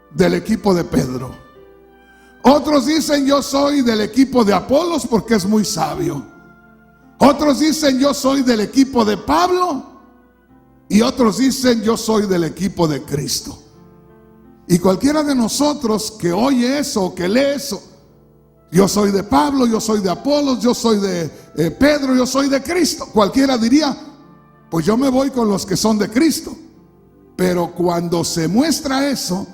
del equipo de Pedro. Otros dicen, yo soy del equipo de Apolos porque es muy sabio. Otros dicen, yo soy del equipo de Pablo. Y otros dicen, yo soy del equipo de Cristo. Y cualquiera de nosotros que oye eso o que lee eso, yo soy de Pablo, yo soy de Apolos, yo soy de Pedro, yo soy de Cristo, cualquiera diría, pues yo me voy con los que son de Cristo. Pero cuando se muestra eso,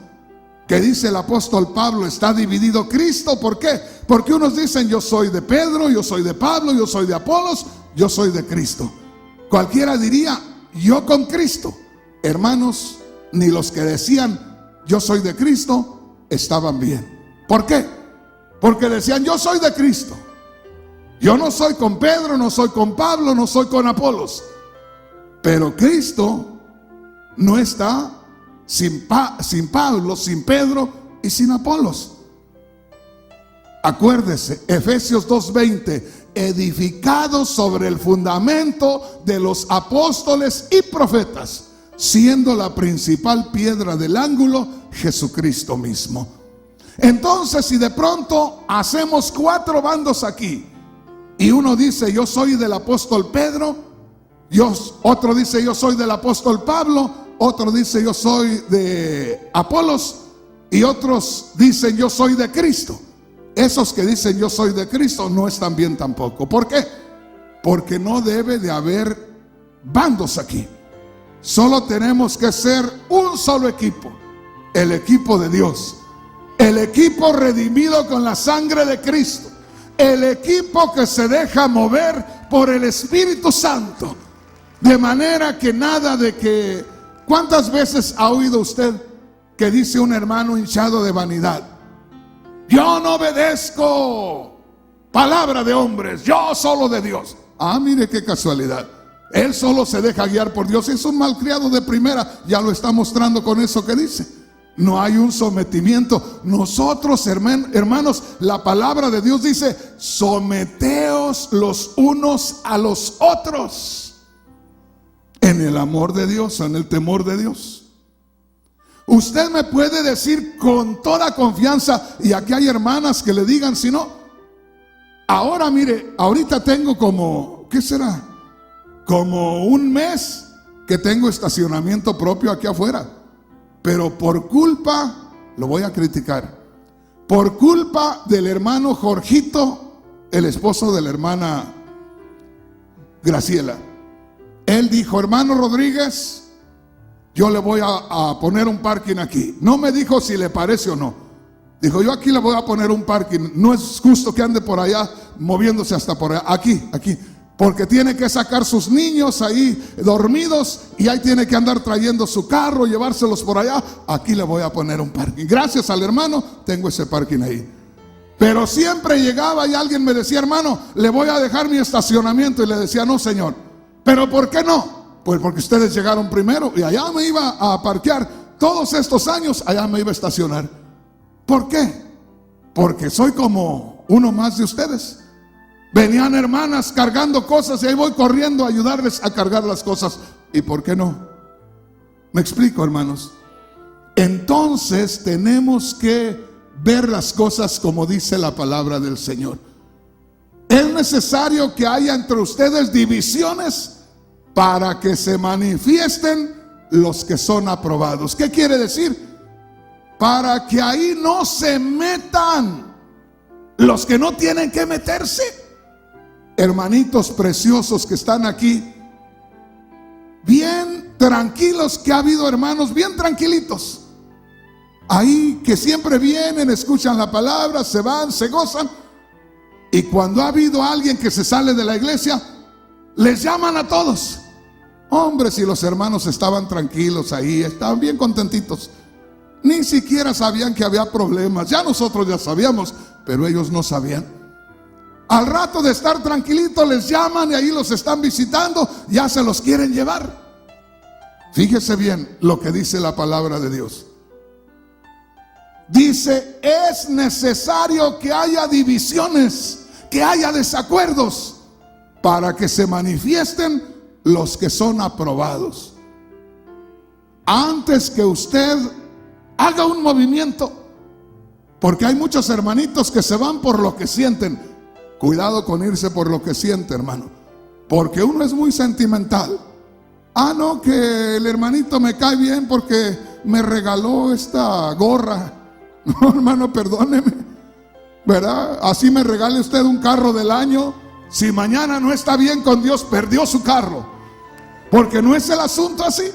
que dice el apóstol Pablo, está dividido Cristo. ¿Por qué? Porque unos dicen, yo soy de Pedro, yo soy de Pablo, yo soy de Apolos, yo soy de Cristo. Cualquiera diría, yo con Cristo. Hermanos, ni los que decían, yo soy de Cristo, estaban bien. ¿Por qué? Porque decían, yo soy de Cristo. Yo no soy con Pedro, no soy con Pablo, no soy con Apolos. Pero Cristo no está sin Pablo, sin Pedro y sin Apolos. Acuérdese, Efesios 2:20, edificados sobre el fundamento de los apóstoles y profetas, siendo la principal piedra del ángulo Jesucristo mismo. Entonces, si de pronto hacemos 4 bandos aquí, y uno dice, yo soy del apóstol Pedro, otro dice, yo soy del apóstol Pablo, otro dice, yo soy de Apolos, y otros dicen, yo soy de Cristo. Esos que dicen, yo soy de Cristo, no están bien tampoco. ¿Por qué? Porque no debe de haber bandos aquí. Solo tenemos que ser un solo equipo, el equipo de Dios, el equipo redimido con la sangre de Cristo, el equipo que se deja mover por el Espíritu Santo, de manera que nada de que... ¿Cuántas veces ha oído usted que dice un hermano hinchado de vanidad? Yo no obedezco palabra de hombres, yo solo de Dios. Ah, mire qué casualidad. Él solo se deja guiar por Dios. Es un malcriado de primera. Ya lo está mostrando con eso que dice. No hay un sometimiento. Nosotros, hermanos, la palabra de Dios dice, someteos los unos a los otros, en el amor de Dios, en el temor de Dios. Usted me puede decir con toda confianza, y aquí hay hermanas que le digan, si no, ahora mire, ahorita tengo como, ¿qué será? Como un mes que tengo estacionamiento propio aquí afuera. Pero por culpa, lo voy a criticar, por culpa del hermano Jorgito, el esposo de la hermana Graciela. Él dijo, hermano Rodríguez, yo le voy a poner un parking aquí. No me dijo si le parece o no. Dijo, yo aquí le voy a poner un parking. No es justo que ande por allá, moviéndose hasta por allá. Aquí. Porque tiene que sacar sus niños ahí dormidos, y ahí tiene que andar trayendo su carro, llevárselos por allá. Aquí le voy a poner un parking. Gracias al hermano, tengo ese parking ahí. Pero siempre llegaba y alguien me decía, hermano, le voy a dejar mi estacionamiento. Y le decía, no, señor. ¿Pero por qué no? Pues porque ustedes llegaron primero, y allá me iba a parquear. Todos estos años allá me iba a estacionar. ¿Por qué? Porque soy como uno más de ustedes. Venían hermanas cargando cosas y ahí voy corriendo a ayudarles a cargar las cosas. ¿Y por qué no? ¿Me explico, hermanos? Entonces tenemos que ver las cosas como dice la palabra del Señor. Es necesario que haya entre ustedes divisiones para que se manifiesten los que son aprobados. ¿Qué quiere decir? Para que ahí no se metan los que no tienen que meterse. Hermanitos preciosos que están aquí, bien tranquilos, que ha habido hermanos bien tranquilitos ahí, que siempre vienen, escuchan la palabra, se van, se gozan. Y cuando ha habido alguien que se sale de la iglesia, les llaman a todos. Hombre, si los hermanos estaban tranquilos ahí, estaban bien contentitos, ni siquiera sabían que había problemas. Ya nosotros ya sabíamos, pero ellos no sabían. Al rato de estar tranquilitos les llaman y ahí los están visitando, ya se los quieren llevar. Fíjese bien lo que dice la palabra de Dios. Dice, es necesario que haya divisiones, que haya desacuerdos, para que se manifiesten los que son aprobados. Antes que usted haga un movimiento, porque hay muchos hermanitos que se van por lo que sienten. Cuidado con irse por lo que siente, hermano, porque uno es muy sentimental. Ah, no, que el hermanito me cae bien porque me regaló esta gorra. No, hermano, perdóneme, ¿verdad? Así me regale usted un carro del año. Si mañana no está bien con Dios, perdió su carro. Porque no es el asunto así.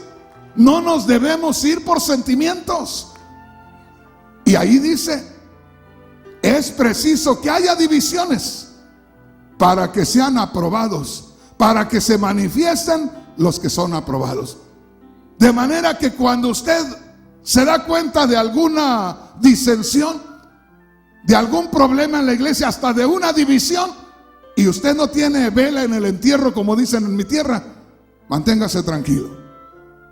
No nos debemos ir por sentimientos. Y ahí dice, es preciso que haya divisiones para que sean aprobados, para que se manifiesten los que son aprobados. De manera que cuando usted se da cuenta de alguna disensión, de algún problema en la iglesia, hasta de una división, y usted no tiene vela en el entierro, como dicen en mi tierra, manténgase tranquilo.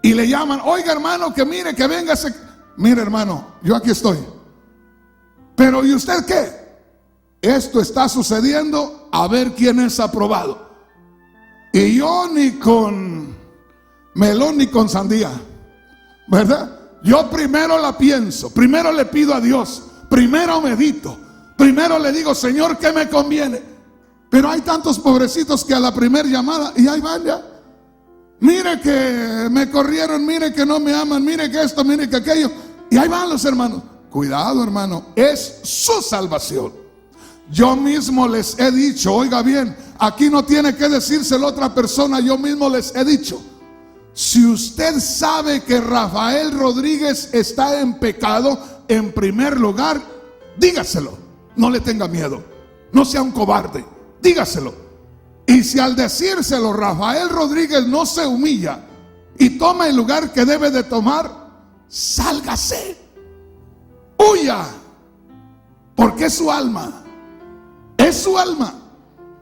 Y le llaman, oiga hermano, que mire, que véngase. Mire hermano, yo aquí estoy. Pero ¿y usted qué? Esto está sucediendo, a ver quién es aprobado. Y yo ni con melón ni con sandía, ¿verdad? Yo primero la pienso, primero le pido a Dios, primero medito, primero le digo, Señor, ¿qué me conviene? Pero hay tantos pobrecitos que a la primera llamada, y ahí van ya. Mire que me corrieron, mire que no me aman, mire que esto, mire que aquello. Y ahí van los hermanos. Cuidado, hermano, es su salvación. Yo mismo les he dicho, oiga bien, aquí no tiene que decírselo a otra persona, yo mismo les he dicho, si usted sabe que Rafael Rodríguez está en pecado, en primer lugar, dígaselo. No le tenga miedo, no sea un cobarde, dígaselo. Y si al decírselo Rafael Rodríguez no se humilla y toma el lugar que debe de tomar, sálgase, huya, porque es su alma, es su alma.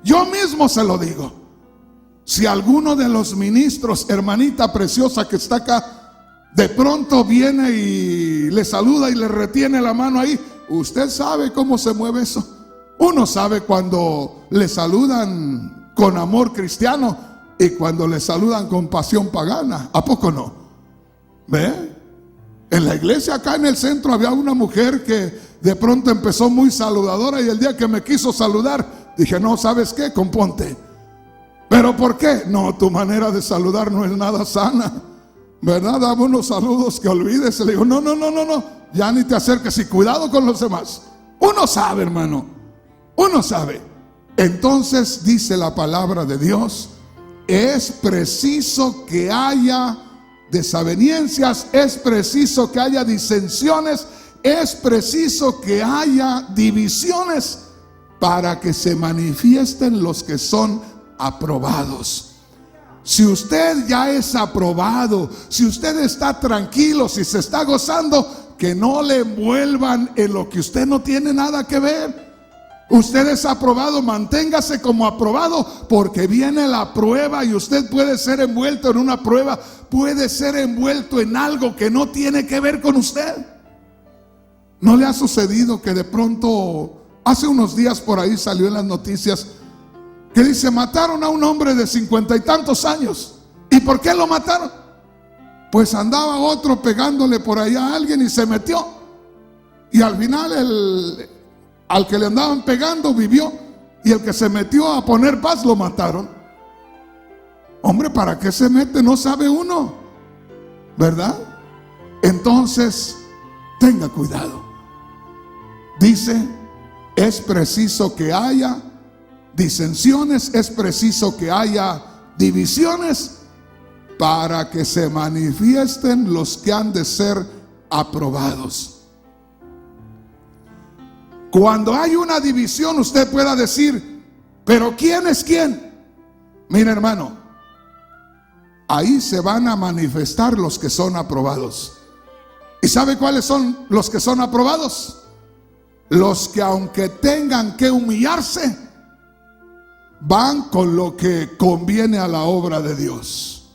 Yo mismo se lo digo. Si alguno de los ministros, hermanita preciosa que está acá, de pronto viene y le saluda y le retiene la mano ahí, usted sabe cómo se mueve eso. Uno sabe cuando le saludan con amor cristiano y cuando le saludan con pasión pagana. ¿A poco no? ¿Ve? En la iglesia acá en el centro había una mujer que de pronto empezó muy saludadora, y el día que me quiso saludar dije, no, ¿sabes qué? Componte. ¿Pero por qué? No, tu manera de saludar no es nada sana, ¿verdad? Dame unos saludos que olvides. Le digo, no, ya ni te acerques, y cuidado con los demás. Uno sabe, hermano, uno sabe. Entonces dice la palabra de Dios, es preciso que haya desavenencias, es preciso que haya disensiones, es preciso que haya divisiones para que se manifiesten los que son aprobados. Si usted ya es aprobado, si usted está tranquilo, si se está gozando, que no le envuelvan en lo que usted no tiene nada que ver. Usted es aprobado, manténgase como aprobado, porque viene la prueba y usted puede ser envuelto en una prueba, puede ser envuelto en algo que no tiene que ver con usted. ¿No le ha sucedido que de pronto, hace unos días por ahí salió en las noticias, que dice, mataron a un hombre de 50 y tantos años? ¿Y por qué lo mataron? Pues andaba otro pegándole por allá a alguien y se metió. Y al final al que le andaban pegando vivió, y el que se metió a poner paz lo mataron. Hombre, ¿para qué se mete? No sabe uno, ¿verdad? Entonces, tenga cuidado. Dice, es preciso que haya disensiones, es preciso que haya divisiones para que se manifiesten los que han de ser aprobados. Cuando hay una división, usted pueda decir, pero ¿quién es quién? Mire, hermano, ahí se van a manifestar los que son aprobados. ¿Y sabe cuáles son los que son aprobados? Los que, aunque tengan que humillarse, van con lo que conviene a la obra de Dios.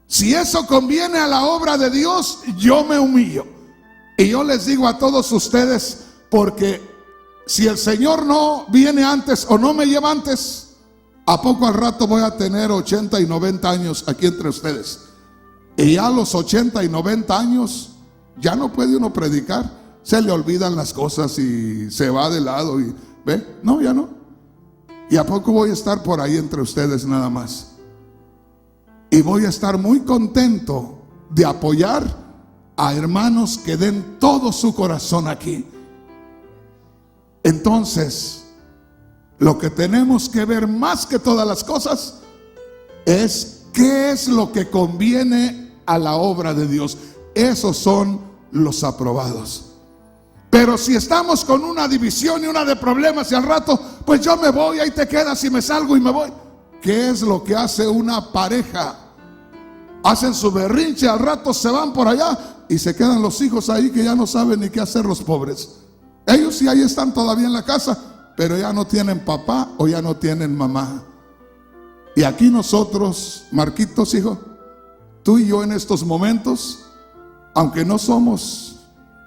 Si eso conviene a la obra de Dios, yo me humillo. Y yo les digo a todos ustedes, porque si el Señor no viene antes o no me lleva antes, ¿a poco al rato voy a tener 80 y 90 años aquí entre ustedes? Y ya a los 80 y 90 años ya no puede uno predicar. Se le olvidan las cosas y se va de lado y ¿ve? No, ya no. ¿Y a poco voy a estar por ahí entre ustedes nada más? Y voy a estar muy contento de apoyar a hermanos que den todo su corazón aquí. Entonces, lo que tenemos que ver más que todas las cosas es qué es lo que conviene a la obra de Dios. Esos son los aprobados. Pero si estamos con una división y una de problemas y al rato, pues yo me voy, ahí te quedas y me salgo y me voy. ¿Qué es lo que hace una pareja? Hacen su berrinche, al rato se van por allá y se quedan los hijos ahí que ya no saben ni qué hacer los pobres. Ellos sí ahí están todavía en la casa, pero ya no tienen papá o ya no tienen mamá. Y aquí nosotros, Marquitos, hijo, tú y yo en estos momentos, aunque no somos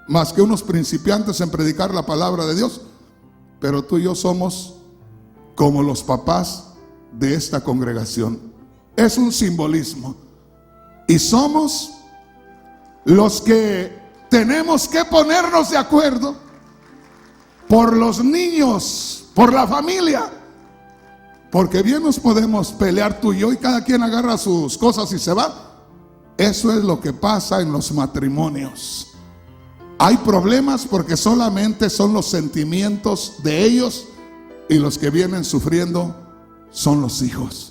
más que unos principiantes en predicar la palabra de Dios, pero tú y yo somos como los papás de esta congregación. Es un simbolismo. Y somos los que tenemos que ponernos de acuerdo por los niños, por la familia. Porque bien nos podemos pelear tú y yo y cada quien agarra sus cosas y se va. Eso es lo que pasa en los matrimonios. Hay problemas porque solamente son los sentimientos de ellos y los que vienen sufriendo son los hijos.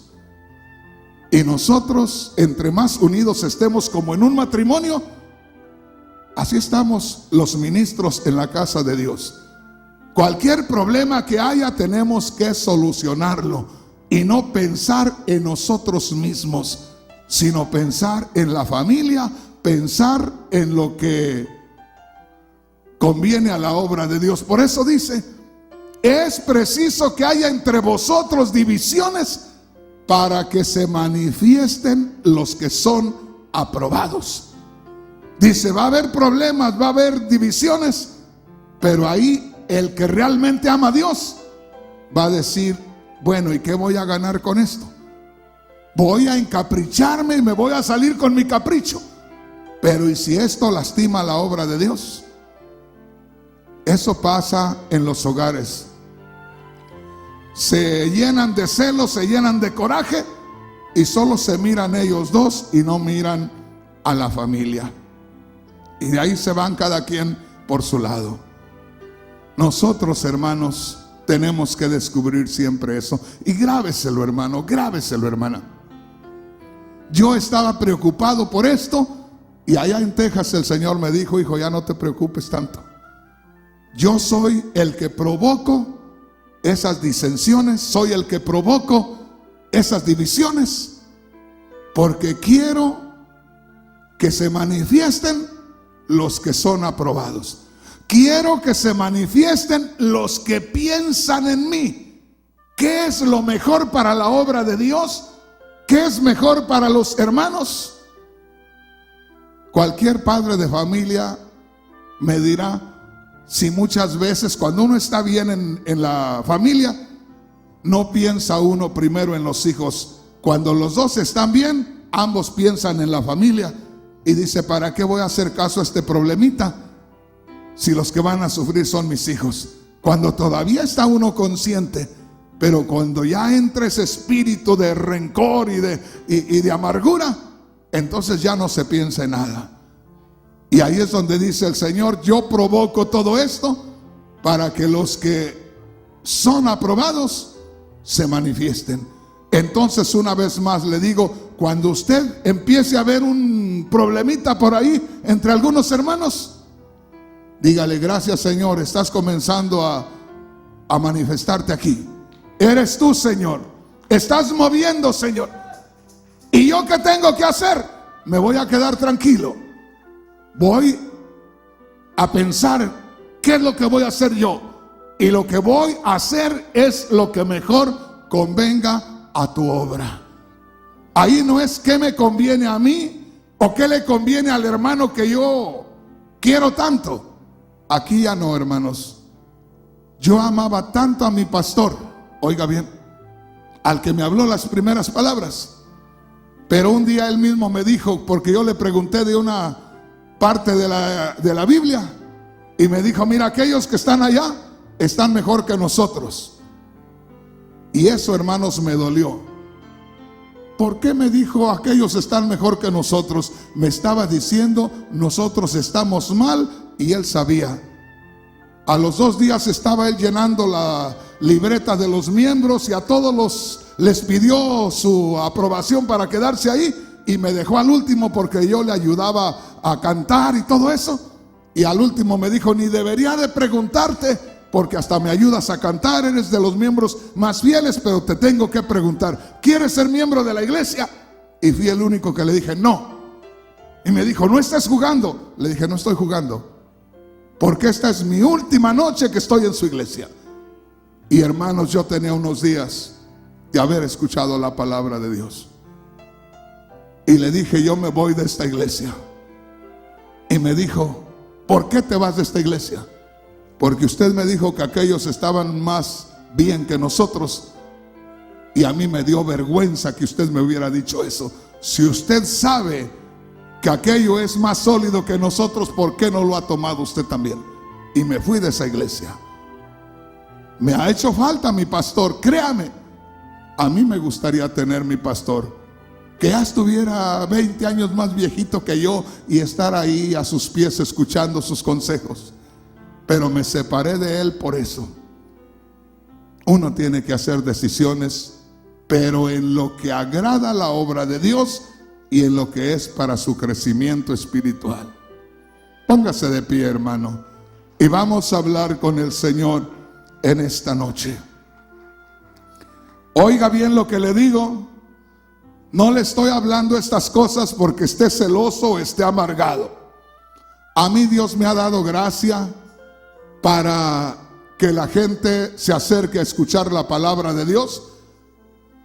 Y nosotros, entre más unidos estemos como en un matrimonio, así estamos los ministros en la casa de Dios. Cualquier problema que haya tenemos que solucionarlo y no pensar en nosotros mismos, sino pensar en la familia, pensar en lo que conviene a la obra de Dios. Por eso dice, es preciso que haya entre vosotros divisiones para que se manifiesten los que son aprobados. Dice, va a haber problemas, va a haber divisiones, pero ahí el que realmente ama a Dios va a decir, bueno, ¿y qué voy a ganar con esto? Voy a encapricharme y me voy a salir con mi capricho. Pero ¿y si esto lastima la obra de Dios? Eso pasa en los hogares. Se llenan de celos, se llenan de coraje y solo se miran ellos dos y no miran a la familia. Y de ahí se van cada quien por su lado. Nosotros, hermanos, tenemos que descubrir siempre eso. Y grábeselo, hermano, grábeselo, hermana. Yo estaba preocupado por esto y allá en Texas el Señor me dijo, hijo, ya no te preocupes tanto. Yo soy el que provoco esas disensiones, soy el que provoco esas divisiones, porque quiero que se manifiesten los que son aprobados. Quiero que se manifiesten los que piensan en mí. ¿Qué es lo mejor para la obra de Dios? ¿Qué es mejor para los hermanos? Cualquier padre de familia me dirá, si muchas veces cuando uno está bien en la familia, no piensa uno primero en los hijos. Cuando los dos están bien, ambos piensan en la familia. Y dice, ¿para qué voy a hacer caso a este problemita si los que van a sufrir son mis hijos? Cuando todavía está uno consciente, pero cuando ya entra ese espíritu de rencor y de amargura, entonces ya no se piensa en nada. Y ahí es donde dice el Señor, yo provoco todo esto para que los que son aprobados se manifiesten. Entonces, una vez más le digo, cuando usted empiece a ver un problemita por ahí entre algunos hermanos, dígale, gracias Señor, estás comenzando a manifestarte aquí. Eres tú, Señor, estás moviendo, Señor. ¿Y yo qué tengo que hacer? Me voy a quedar tranquilo. Voy a pensar qué es lo que voy a hacer yo. Y lo que voy a hacer es lo que mejor convenga a tu obra. Ahí no es qué me conviene a mí o qué le conviene al hermano que yo quiero tanto. Aquí ya no, hermanos. Yo amaba tanto a mi pastor, oiga bien, al que me habló las primeras palabras. Pero un día él mismo me dijo, porque yo le pregunté de una parte de la Biblia, y me dijo, mira, aquellos que están allá están mejor que nosotros. Y eso, hermanos, me dolió, ¿por qué me dijo aquellos están mejor que nosotros? Me estaba diciendo nosotros estamos mal y él sabía. A los 2 días estaba él llenando la libreta de los miembros y a todos les pidió su aprobación para quedarse ahí, y me dejó al último porque yo le ayudaba a cantar y todo eso. Y al último me dijo, ni debería de preguntarte porque hasta me ayudas a cantar, eres de los miembros más fieles, pero te tengo que preguntar, ¿quieres ser miembro de la iglesia? Y fui el único que le dije no. Y me dijo, ¿no estás jugando? Le dije, no estoy jugando, porque esta es mi última noche que estoy en su iglesia. Y hermanos, yo tenía unos días de haber escuchado la palabra de Dios, y le dije, yo me voy de esta iglesia. Y me dijo, ¿por qué te vas de esta iglesia? Porque usted me dijo que aquellos estaban más bien que nosotros, y a mí me dio vergüenza que usted me hubiera dicho eso. Si usted sabe que aquello es más sólido que nosotros, ¿por qué no lo ha tomado usted también? Y me fui de esa iglesia. Me ha hecho falta mi pastor, créame. A mí me gustaría tener mi pastor que ya estuviera 20 años más viejito que yo y estar ahí a sus pies escuchando sus consejos. Pero me separé de él por eso. Uno tiene que hacer decisiones, pero en lo que agrada la obra de Dios y en lo que es para su crecimiento espiritual. Póngase de pie, hermano, y vamos a hablar con el Señor en esta noche. Oiga bien lo que le digo. No le estoy hablando estas cosas porque esté celoso o esté amargado. A mí Dios me ha dado gracia para que la gente se acerque a escuchar la palabra de Dios.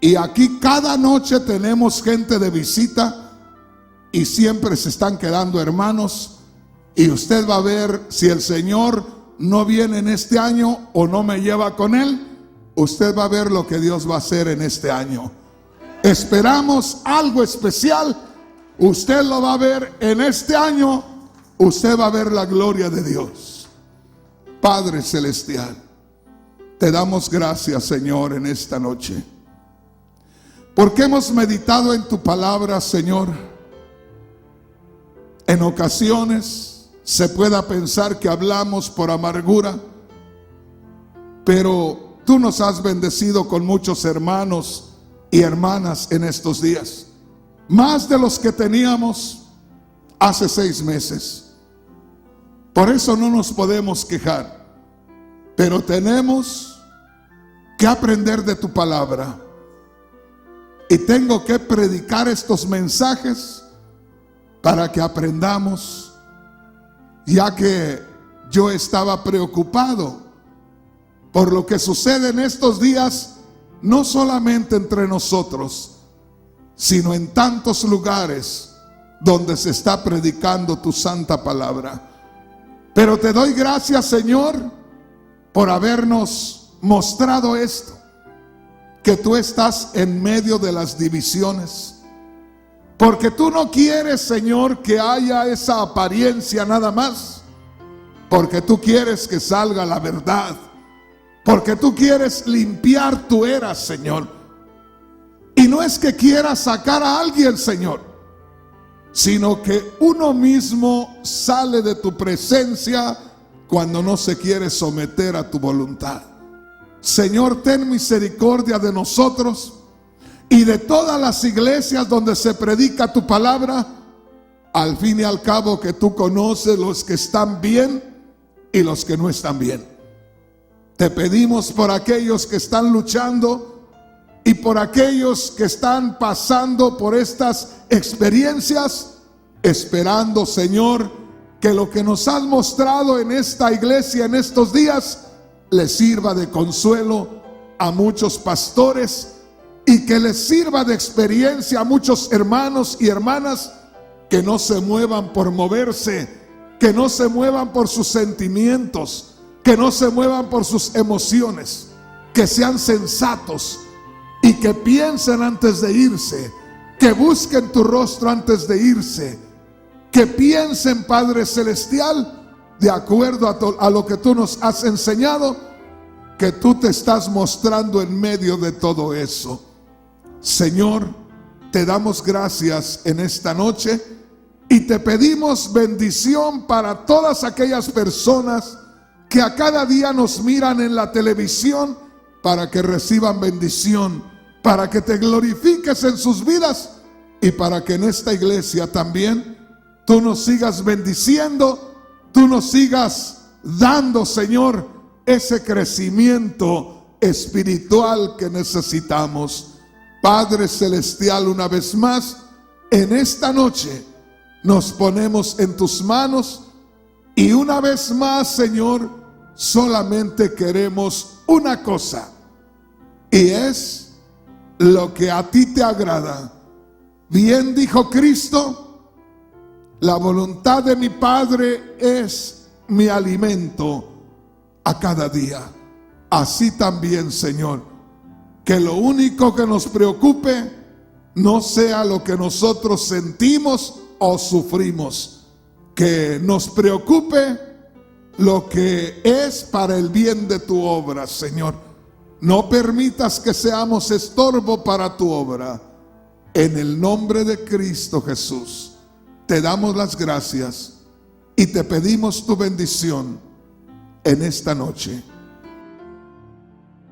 Y aquí cada noche tenemos gente de visita y siempre se están quedando hermanos. Y usted va a ver si el Señor no viene en este año o no me lleva con él. Usted va a ver lo que Dios va a hacer en este año. Esperamos algo especial. Usted lo va a ver en este año. Usted va a ver la gloria de Dios. Padre celestial, te damos gracias, Señor, en esta noche, porque hemos meditado en tu palabra, Señor. En ocasiones se pueda pensar que hablamos por amargura, pero tú nos has bendecido con muchos hermanos y hermanas en estos días, más de los que teníamos hace 6 meses. Por eso no nos podemos quejar, pero tenemos que aprender de tu palabra. Y tengo que predicar estos mensajes para que aprendamos, ya que yo estaba preocupado por lo que sucede en estos días, no solamente entre nosotros, sino en tantos lugares donde se está predicando tu santa palabra. Pero te doy gracias, Señor, por habernos mostrado esto, que tú estás en medio de las divisiones, porque tú no quieres, Señor, que haya esa apariencia nada más, porque tú quieres que salga la verdad, porque tú quieres limpiar tu era, Señor. Y no es que quieras sacar a alguien, Señor, sino que uno mismo sale de tu presencia cuando no se quiere someter a tu voluntad. Señor, ten misericordia de nosotros y de todas las iglesias donde se predica tu palabra. Al fin y al cabo, que tú conoces los que están bien y los que no están bien. Te pedimos por aquellos que están luchando y por aquellos que están pasando por estas experiencias, esperando, Señor, que lo que nos has mostrado en esta iglesia en estos días les sirva de consuelo a muchos pastores y que les sirva de experiencia a muchos hermanos y hermanas que no se muevan por moverse, que no se muevan por sus sentimientos, que no se muevan por sus emociones, que sean sensatos y que piensen antes de irse, que busquen tu rostro antes de irse, que piensen, Padre Celestial, de acuerdo a lo que tú nos has enseñado, que tú te estás mostrando en medio de todo eso. Señor, te damos gracias en esta noche y te pedimos bendición para todas aquellas personas que a cada día nos miran en la televisión, para que reciban bendición, para que te glorifiques en sus vidas y para que en esta iglesia también tú nos sigas bendiciendo, tú nos sigas dando, Señor, ese crecimiento espiritual que necesitamos. Padre celestial, una vez más, en esta noche nos ponemos en tus manos y una vez más, Señor, solamente queremos una cosa, y es lo que a ti te agrada. Bien dijo Cristo: la voluntad de mi Padre es mi alimento a cada día. Así también, Señor, que lo único que nos preocupe no sea lo que nosotros sentimos o sufrimos, que nos preocupe lo que es para el bien de tu obra, Señor. No permitas que seamos estorbo para tu obra. En el nombre de Cristo Jesús, te damos las gracias y te pedimos tu bendición en esta noche.